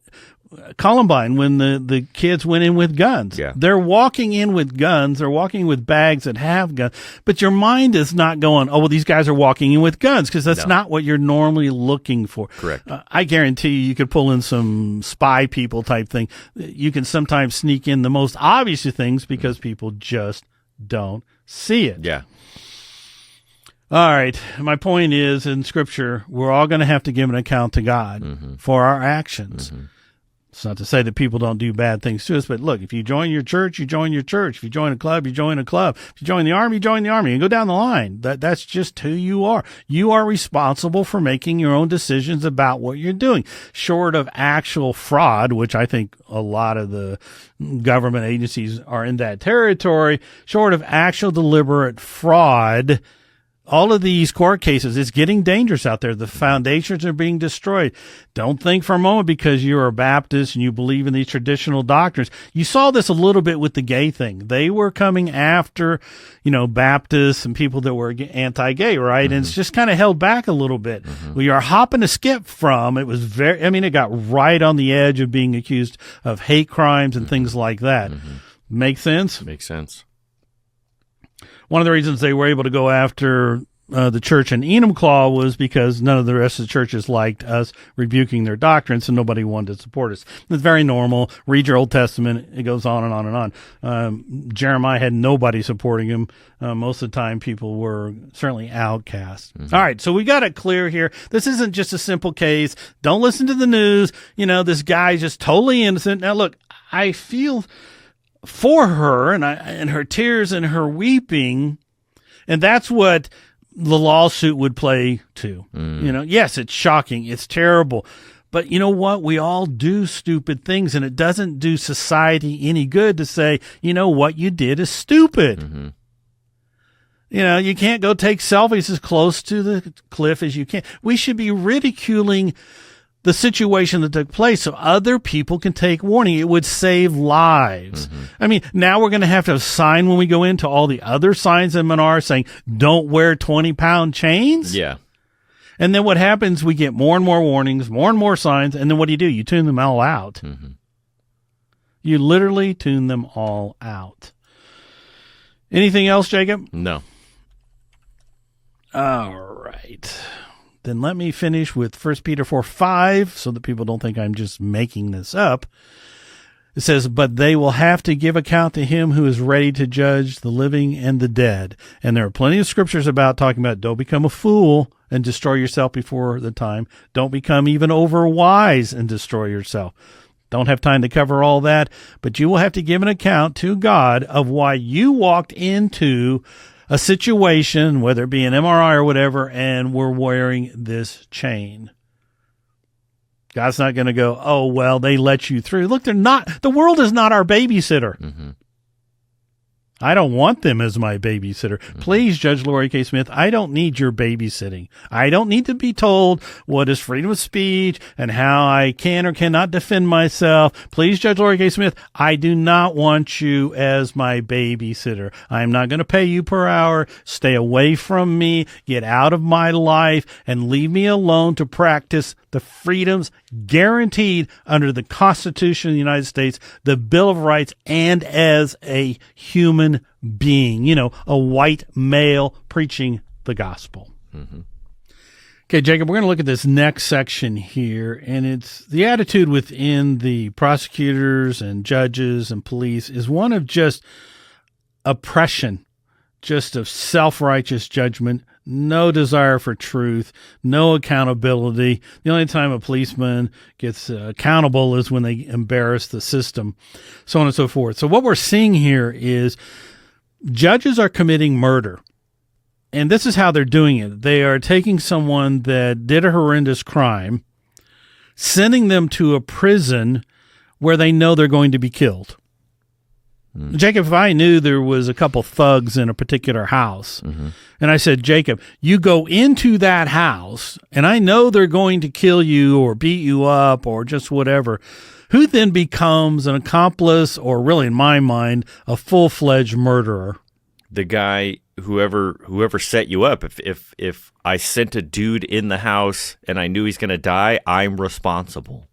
Columbine, when the kids went in with guns, they're walking in with guns, they're walking with bags that have guns, but your mind is not going, oh, well, these guys are walking in with guns, because that's not what you're normally looking for. Correct. I guarantee you could pull in some spy people type thing. You can sometimes sneak in the most obvious of things because people just don't see it. Yeah. All right. My point is, in Scripture, we're all going to have to give an account to God for our actions. It's not to say that people don't do bad things to us, but look, if you join your church, you join your church. If you join a club, you join a club. If you join the army, you join the army. And go down the line. That's just who you are. You are responsible for making your own decisions about what you're doing. Short of actual fraud, which I think a lot of the government agencies are in that territory, short of actual deliberate fraud, all of these court cases, it's getting dangerous out there. The foundations are being destroyed. Don't think for a moment because you're a Baptist and you believe in these traditional doctrines. You saw this a little bit with the gay thing. They were coming after, Baptists and people that were anti-gay, right? And it's just kind of held back a little bit. We are hopping a skip from, it was it got right on the edge of being accused of hate crimes and things like that. Make sense? Makes sense. One of the reasons they were able to go after the church in Enumclaw was because none of the rest of the churches liked us rebuking their doctrine, so nobody wanted to support us. It's very normal. Read your Old Testament. It goes on and on and on. Jeremiah had nobody supporting him. Most of the time, people were certainly outcast. All right, so we got it clear here. This isn't just a simple case. Don't listen to the news. This guy's just totally innocent. Now, look, I feel for her and her tears and her weeping, and that's what the lawsuit would play to. Yes, it's shocking, it's terrible, but you know what? We all do stupid things, and it doesn't do society any good to say, what you did is stupid. You can't go take selfies as close to the cliff as you can. We should be ridiculing the situation that took place so other people can take warning. It would save lives. I mean, now we're going to have a sign when we go into all the other signs in Menard saying, don't wear 20-pound chains. Yeah. And then what happens, we get more and more warnings, more and more signs, and then what do? You tune them all out. You literally tune them all out. Anything else, Jacob? No. All right. Then let me finish with 1 Peter 4:5 so that people don't think I'm just making this up. It says, but they will have to give account to him who is ready to judge the living and the dead. And there are plenty of scriptures about talking about don't become a fool and destroy yourself before the time. Don't become even overwise and destroy yourself. Don't have time to cover all that, but you will have to give an account to God of why you walked into a situation, whether it be an MRI or whatever, and we're wearing this chain. God's not going to go, oh, well, they let you through. Look, the world is not our babysitter. I don't want them as my babysitter. Please, Judge Lori K. Smith, I don't need your babysitting. I don't need to be told what is freedom of speech and how I can or cannot defend myself. Please, Judge Lori K. Smith, I do not want you as my babysitter. I'm not going to pay you per hour. Stay away from me. Get out of my life and leave me alone to practice the freedoms guaranteed under the Constitution of the United States, the Bill of Rights, and as a human being, a white male preaching the gospel. Okay, Jacob, we're going to look at this next section here, and it's the attitude within the prosecutors and judges and police is one of just oppression, just of self-righteous judgment, no desire for truth, no accountability. The only time a policeman gets accountable is when they embarrass the system, so on and so forth. So what we're seeing here is Judges are committing murder. And this is how they're doing it. They are taking someone that did a horrendous crime, sending them to a prison where they know they're going to be killed. Jacob, if I knew there was a couple thugs in a particular house, and I said, Jacob, you go into that house, and I know they're going to kill you or beat you up or just whatever, who then becomes an accomplice or really, in my mind, a full-fledged murderer? The guy, whoever set you up. If I sent a dude in the house and I knew he's going to die, I'm responsible.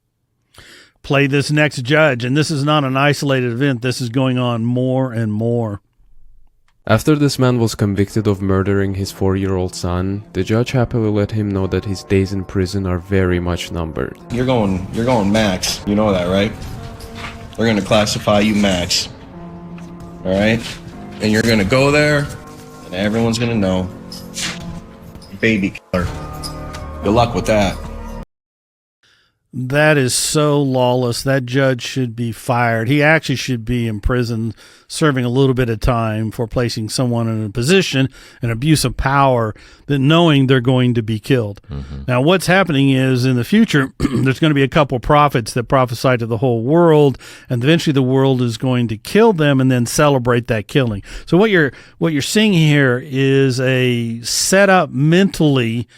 Play this next judge, and this is not an isolated event. This is going on more and more. After this man was convicted of murdering his 4-year-old son, the judge happily let him know that his days in prison are very much numbered. You're going max. You know that, right? They're going to classify you max. All right? And you're going to go there, and everyone's going to know. Baby killer. Good luck with that. That is so lawless. That judge should be fired. He actually should be in prison serving a little bit of time for placing someone in a position, an abuse of power, that knowing they're going to be killed. Now, what's happening is in the future, there's going to be a couple prophets that prophesy to the whole world, and eventually the world is going to kill them and then celebrate that killing. So what you're seeing here is a setup mentally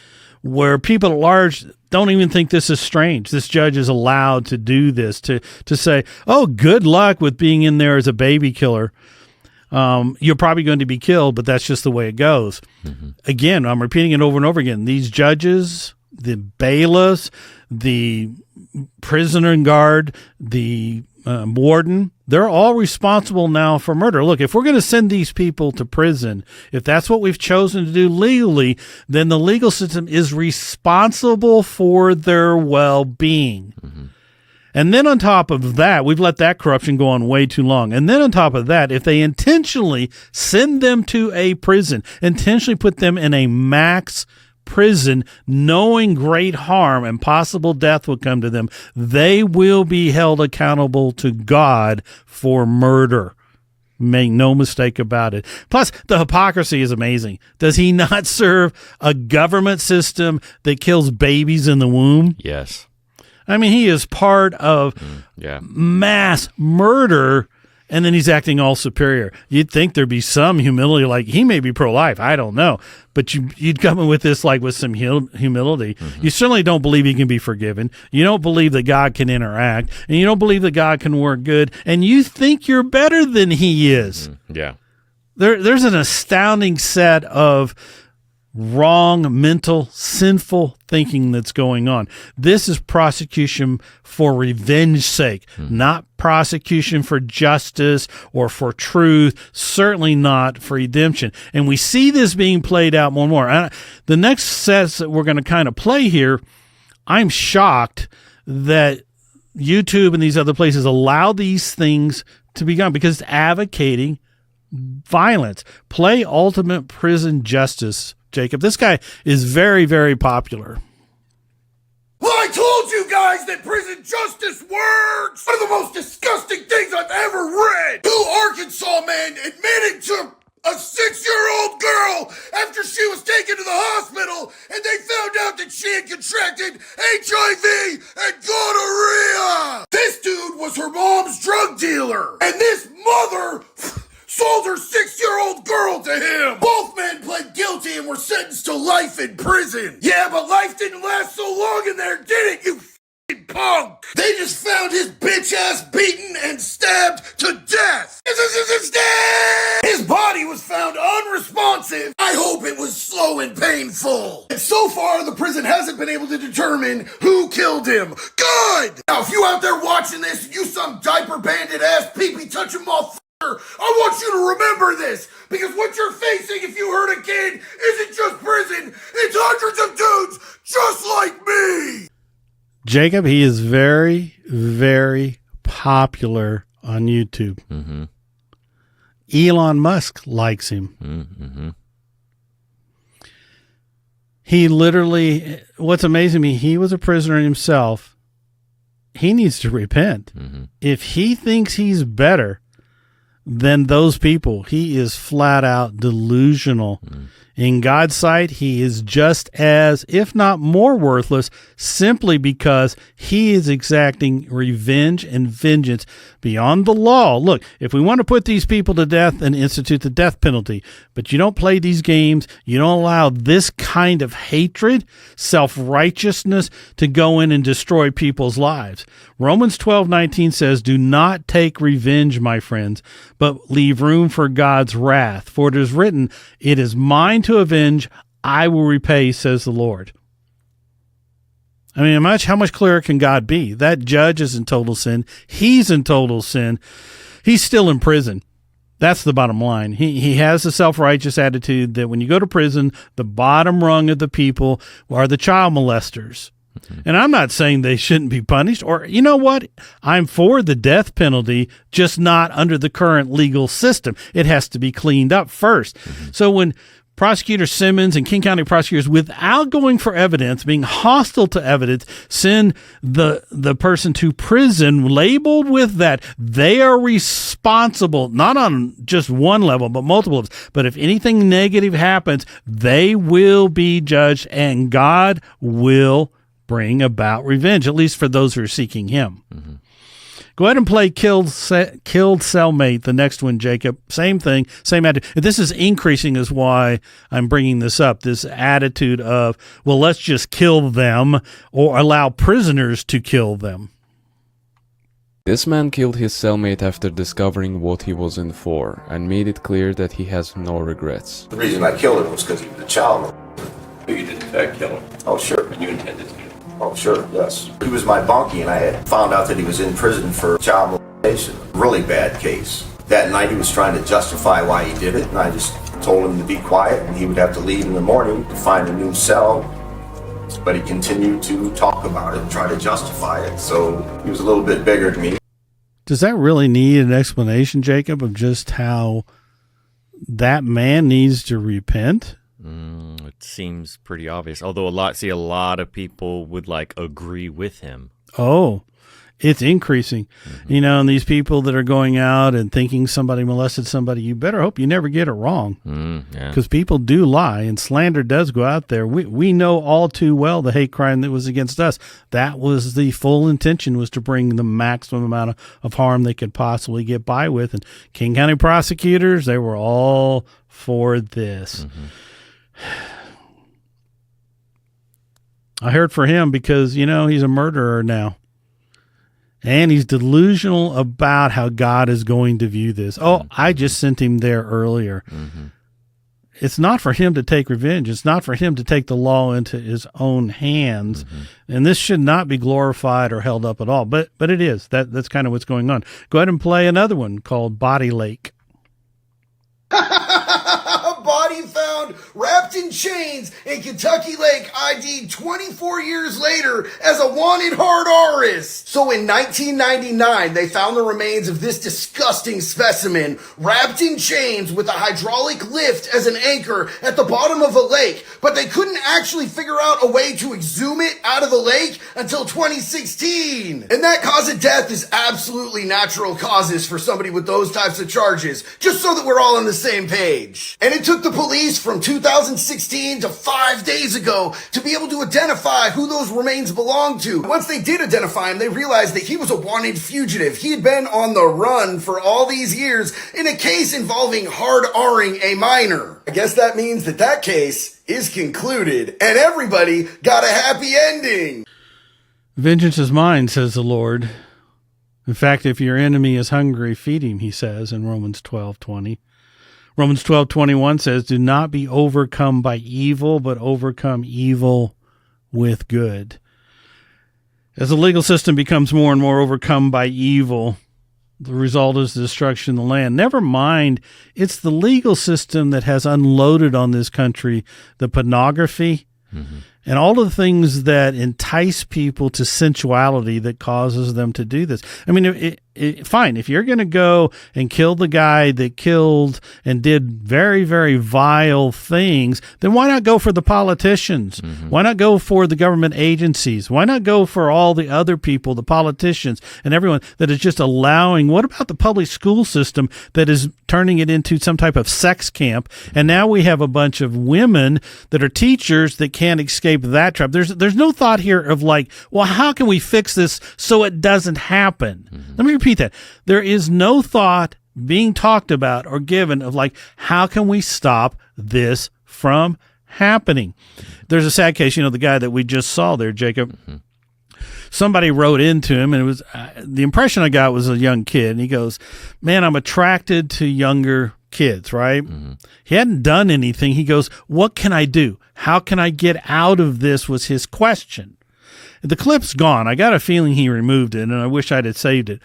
where people at large don't even think this is strange. This judge is allowed to do this, to say, oh, good luck with being in there as a baby killer. You're probably going to be killed, but that's just the way it goes. Again, I'm repeating it over and over again. These judges, the bailiffs, the prisoner guard, the warden, they're all responsible now for murder. Look, if we're going to send these people to prison, if that's what we've chosen to do legally, then the legal system is responsible for their well-being. And then on top of that, we've let that corruption go on way too long. And then on top of that, if they intentionally send them to a prison, intentionally put them in a max prison, knowing great harm and possible death will come to them, they will be held accountable to God for murder. Make no mistake about it. Plus, the hypocrisy is amazing. Does he not serve a government system that kills babies in the womb? Yes. I mean, he is part of mass murder, and then he's acting all superior. You'd think there'd be some humility, like he may be pro-life. I don't know. But you'd come in with this like with some humility. You certainly don't believe he can be forgiven. You don't believe that God can interact. And you don't believe that God can work good. And you think you're better than he is. Yeah. There's an astounding set of wrong, mental, sinful thinking that's going on. This is prosecution for revenge's sake, not prosecution for justice or for truth, certainly not for redemption. And we see this being played out more and more. The next sets that we're going to kind of play here, I'm shocked that YouTube and these other places allow these things to be done because it's advocating violence. Play Ultimate Prison Justice, Jacob. This guy is very, very popular. Well, I told you guys that prison justice works! One of the most disgusting things I've ever read! Two Arkansas men admitted to a 6-year-old girl after she was taken to the hospital and they found out that she had contracted HIV and gonorrhea! This dude was her mom's drug dealer, and this mother sold her 6-year-old girl to him. Both men pled guilty and were sentenced to life in prison. Yeah, but life didn't last so long in there, did it, you f***ing punk? They just found his bitch ass beaten and stabbed to death. His body was found unresponsive. I hope it was slow and painful. And so far, the prison hasn't been able to determine who killed him. Good! Now, if you out there watching this, you some diaper bandit ass pee-pee touching motherfucker, I want you to remember this, because what you're facing if you hurt a kid isn't just prison, it's hundreds of dudes just like me. Jacob, he is very, very popular on YouTube. Elon Musk likes him. He literally, what's amazing to me, he was a prisoner himself. He needs to repent. If he thinks he's better than those people. He is flat out delusional. In God's sight, he is just as, if not more worthless, simply because he is exacting revenge and vengeance beyond the law. Look, if we want to put these people to death, then institute the death penalty. But you don't play these games. You don't allow this kind of hatred, self-righteousness to go in and destroy people's lives. Romans 12:19 says, "Do not take revenge, my friends, but leave room for God's wrath. For it is written, it is mine to avenge, I will repay, says the Lord." I mean, how much clearer can God be? That judge is in total sin. He's in total sin. He's still in prison. That's the bottom line. He has a self-righteous attitude that when you go to prison, the bottom rung of the people are the child molesters. And I'm not saying they shouldn't be punished, or you know what? I'm for the death penalty, just not under the current legal system. It has to be cleaned up first. So when Prosecutor Simmons and King County prosecutors, without going for evidence, being hostile to evidence, send the person to prison labeled with that, they are responsible, not on just one level, but multiple levels. But if anything negative happens, they will be judged, and God will bring about revenge, at least for those who are seeking him. Go ahead and play Killed Cellmate, the next one, Jacob. Same thing, same attitude. This is increasing is why I'm bringing this up, this attitude of, well, let's just kill them or allow prisoners to kill them. This man killed his cellmate after discovering what he was in for and made it clear that he has no regrets. The reason I killed him was because he was a child. You didn't kill him? Oh, sure. And you intended to? Oh, sure, yes. He was my bunkie, and I had found out that he was in prison for child molestation. Really bad case. That night he was trying to justify why he did it, and I just told him to be quiet, and he would have to leave in the morning to find a new cell. But he continued to talk about it and try to justify it, so he was a little bit bigger than me. Does that really need an explanation, Jacob, of just how that man needs to repent? It seems pretty obvious. Although a lot of people would agree with him. Oh, it's increasing. And these people that are going out and thinking somebody molested somebody, you better hope you never get it wrong. Because people do lie and slander does go out there. We know all too well the hate crime that was against us. That was the full intention, was to bring the maximum amount of harm they could possibly get by with. And King County prosecutors, they were all for this. I heard for him because, he's a murderer now. And he's delusional about how God is going to view this. Oh, I just sent him there earlier. It's not for him to take revenge. It's not for him to take the law into his own hands. And this should not be glorified or held up at all. But it is. That's kind of what's going on. Go ahead and play another one called Body Lake. Body found wrapped in chains in Kentucky Lake, ID'd 24 years later as a wanted hard artist. So in 1999, they found the remains of this disgusting specimen wrapped in chains with a hydraulic lift as an anchor at the bottom of a lake, but they couldn't actually figure out a way to exhume it out of the lake until 2016. And that cause of death is absolutely natural causes for somebody with those types of charges, just so that we're all on the same page. And it took the police from 2016 to 5 days ago to be able to identify who those remains belonged to. Once they did identify him, they realized that he was a wanted fugitive. He had been on the run for all these years in a case involving hard R-ing a minor. I guess that means that case is concluded and everybody got a happy ending. Vengeance is mine, says the Lord. In fact, if your enemy is hungry, feed him, he says in Romans 12:20. Romans 12:21 says, do not be overcome by evil, but overcome evil with good. As the legal system becomes more and more overcome by evil, the result is the destruction of the land. Never mind, it's the legal system that has unloaded on this country the pornography and all of the things that entice people to sensuality that causes them to do this. I mean, fine, if you're going to go and kill the guy that killed and did very, very vile things, then why not go for the politicians? Why not go for the government agencies? Why not go for all the other people, the politicians and everyone that is just allowing? What about the public school system that is turning it into some type of sex camp? And now we have a bunch of women that are teachers that can't escape that trap. There's no thought here of like, well, how can we fix this so it doesn't happen? Let me repeat that. There is no thought being talked about or given of like, how can we stop this from happening? There's a sad case, the guy that we just saw there, Jacob. Somebody wrote into him, and it was the impression I got was a young kid, and he goes, man, I'm attracted to younger kids, right? He hadn't done anything. He goes, what can I do? How can I get out of this, was his question. The clip's gone. I got a feeling he removed it, and I wish I'd have saved it.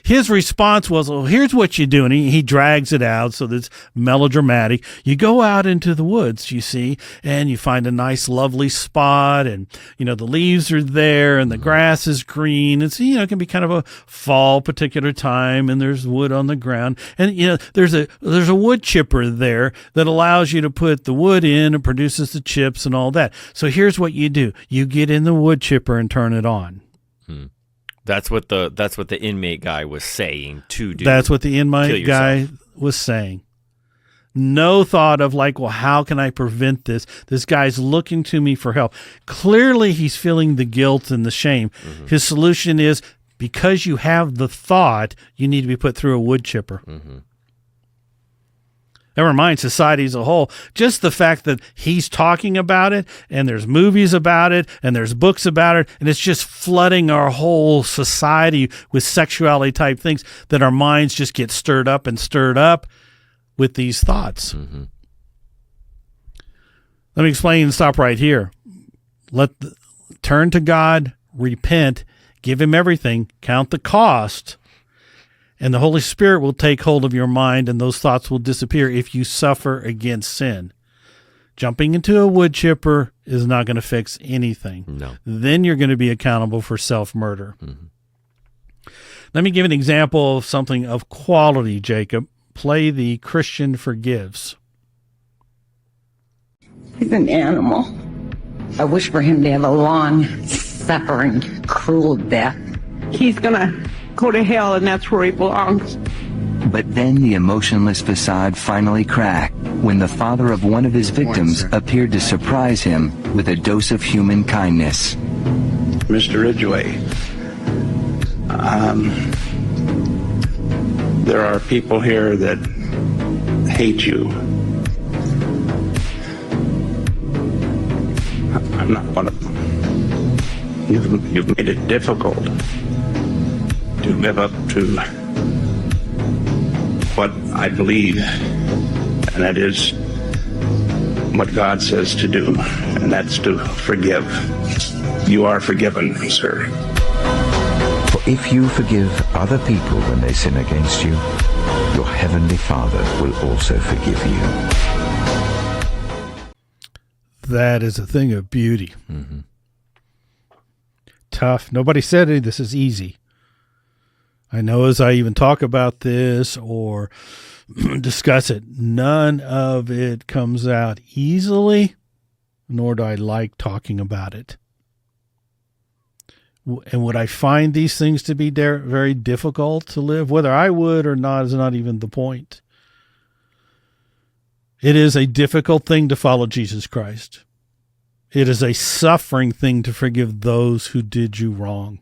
His response was, well, here's what you do. And he drags it out so that's melodramatic. You go out into the woods, you see, and you find a nice, lovely spot. And, the leaves are there and the grass is green. It's, it can be kind of a fall particular time, and there's wood on the ground. And, there's a wood chipper there that allows you to put the wood in and produces the chips and all that. So here's what you do. You get in the wood chipper and turn it on. That's what the inmate guy was saying to do. That's what the inmate guy was saying. No thought of like, well, how can I prevent this? This guy's looking to me for help. Clearly, he's feeling the guilt and the shame. His solution is, because you have the thought, you need to be put through a wood chipper. Never mind society as a whole. Just the fact that he's talking about it, and there's movies about it, and there's books about it, and it's just flooding our whole society with sexuality type things, that our minds just get stirred up with these thoughts. Let me explain and stop right here. Turn to God, repent, give him everything, count the cost, and the Holy Spirit will take hold of your mind, and those thoughts will disappear if you suffer against sin. Jumping into a wood chipper is not going to fix anything. No. Then you're going to be accountable for self-murder. Let me give an example of something of quality, Jacob. Play the Christian Forgives. He's an animal. I wish for him to have a long, suffering, cruel death. He's gonna go to hell, and that's where he belongs. But then the emotionless facade finally cracked when the father of one of his victims appeared to surprise him with a dose of human kindness. Mr. Ridgway, there are people here that hate you. I'm not one of them. You've made it difficult to live up to what I believe, and that is what God says to do, and that's to forgive. You are forgiven, sir. For if you forgive other people when they sin against you, your heavenly Father will also forgive you. That is a thing of beauty. Tough. Nobody said this is easy. I know as I even talk about this or discuss it, none of it comes out easily, nor do I like talking about it. And would I find these things to be very difficult to live? Whether I would or not is not even the point. It is a difficult thing to follow Jesus Christ. It is a suffering thing to forgive those who did you wrong.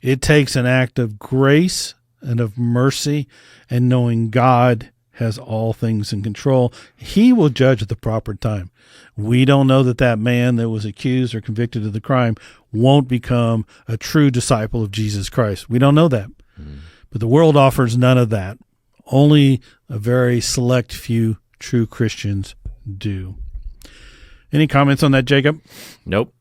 It takes an act of grace and of mercy, and knowing God has all things in control. He will judge at the proper time. We don't know that man that was accused or convicted of the crime won't become a true disciple of Jesus Christ. We don't know that. But the world offers none of that. Only a very select few true Christians do. Any comments on that, Jacob? Nope.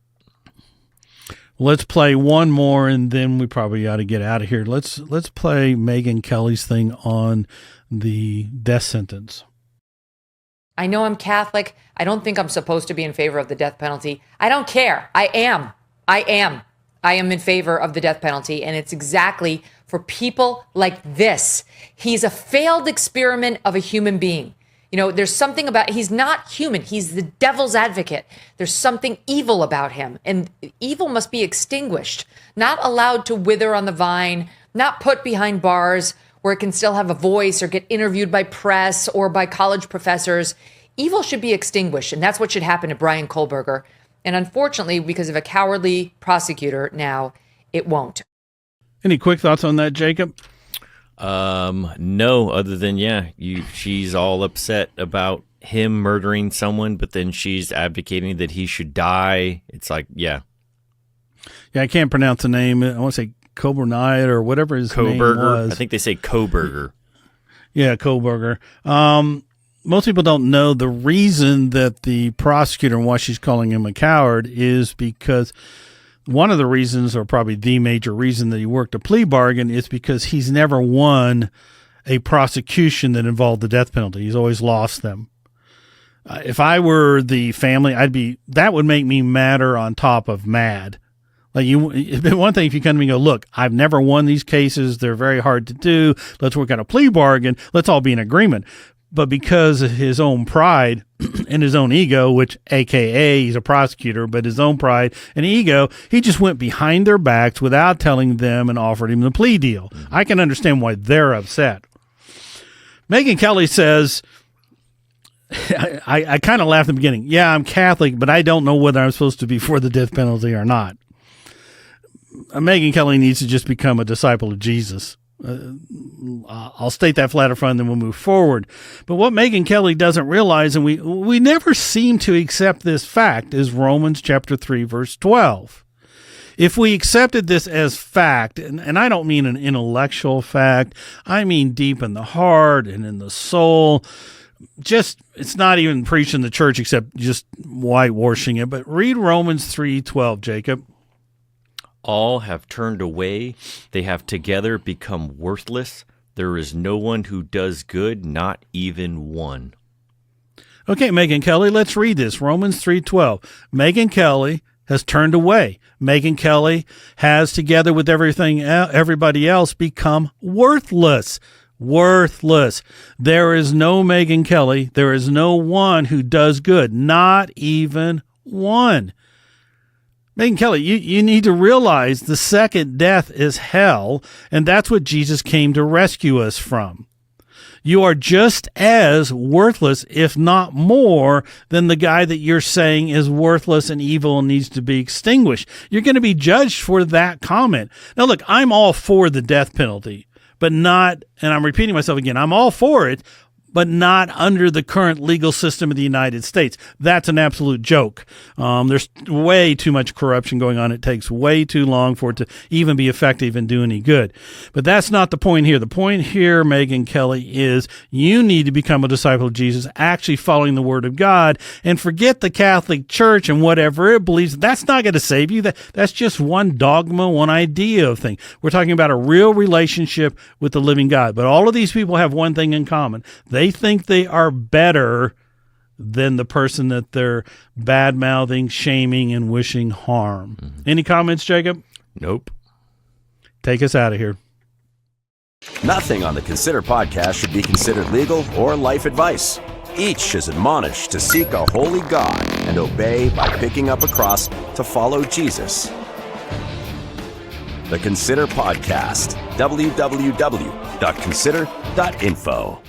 Let's play one more, and then we probably ought to get out of here. Let's play Megyn Kelly's thing on the death sentence. I know I'm Catholic. I don't think I'm supposed to be in favor of the death penalty. I don't care. I am in favor of the death penalty. And it's exactly for people like this. He's a failed experiment of a human being. You know, there's something about, he's not human. He's the devil's advocate. There's something evil about him. And evil must be extinguished, not allowed to wither on the vine, not put behind bars where it can still have a voice or get interviewed by press or by college professors. Evil should be extinguished. And that's what should happen to Brian Kohlberger. And unfortunately, because of a cowardly prosecutor now, it won't. Any quick thoughts on that, Jacob? No, other than, she's all upset about him murdering someone, but then she's advocating that he should die. It's like, yeah, I can't pronounce the name. I want to say Kohlberger or whatever his name was. I think they say Kohlberger. Yeah, Kohlberger. Most people don't know the reason that the prosecutor and why she's calling him a coward is because one of the reasons, or probably the major reason that he worked a plea bargain, is because he's never won a prosecution that involved the death penalty. He's always lost them. If I were the family, that would make me madder on top of mad. Like it'd be one thing if you come to me and go, look, I've never won these cases. They're very hard to do. Let's work out a plea bargain. Let's all be in agreement. But because of his own pride and his own ego, which AKA he's a prosecutor, but his own pride and ego, he just went behind their backs without telling them and offered him the plea deal. I can understand why they're upset. Megyn Kelly says, I kind of laughed at the beginning. Yeah, I'm Catholic, but I don't know whether I'm supposed to be for the death penalty or not. Megyn Kelly needs to just become a disciple of Jesus. I'll state that flat up front, then we'll move forward. But what Megyn Kelly doesn't realize, and we never seem to accept this fact, is Romans chapter 3, verse 12. If we accepted this as fact, and I don't mean an intellectual fact, I mean deep in the heart and in the soul, just, it's not even preached in the church except just whitewashing it, but read Romans 3:12, Jacob. All have turned away. They have together become worthless. There is no one who does good, not even one. Okay, Megyn Kelly, let's read this. Romans 3:12. Megyn Kelly has turned away. Megyn Kelly has, together with everybody else, become worthless. Worthless. There is no Megyn Kelly. There is no one who does good, not even one. Megyn Kelly, you need to realize the second death is hell, and that's what Jesus came to rescue us from. You are just as worthless, if not more, than the guy that you're saying is worthless and evil and needs to be extinguished. You're going to be judged for that comment. Now, look, I'm all for the death penalty, but not, and I'm repeating myself again, I'm all for it, but not under the current legal system of the United States. That's an absolute joke. There's way too much corruption going on. It takes way too long for it to even be effective and do any good. But that's not the point here. The point here, Megyn Kelly, is you need to become a disciple of Jesus, actually following the Word of God, and forget the Catholic Church and whatever it believes. That's not going to save you. That's just one dogma, one idea of thing. We're talking about a real relationship with the living God. But all of these people have one thing in common. They think they are better than the person that they're bad-mouthing, shaming, and wishing harm. Mm-hmm. Any comments, Jacob? Nope. Take us out of here. Nothing on the Consider podcast should be considered legal or life advice. Each is admonished to seek a holy God and obey by picking up a cross to follow Jesus. The Consider podcast, www.consider.info.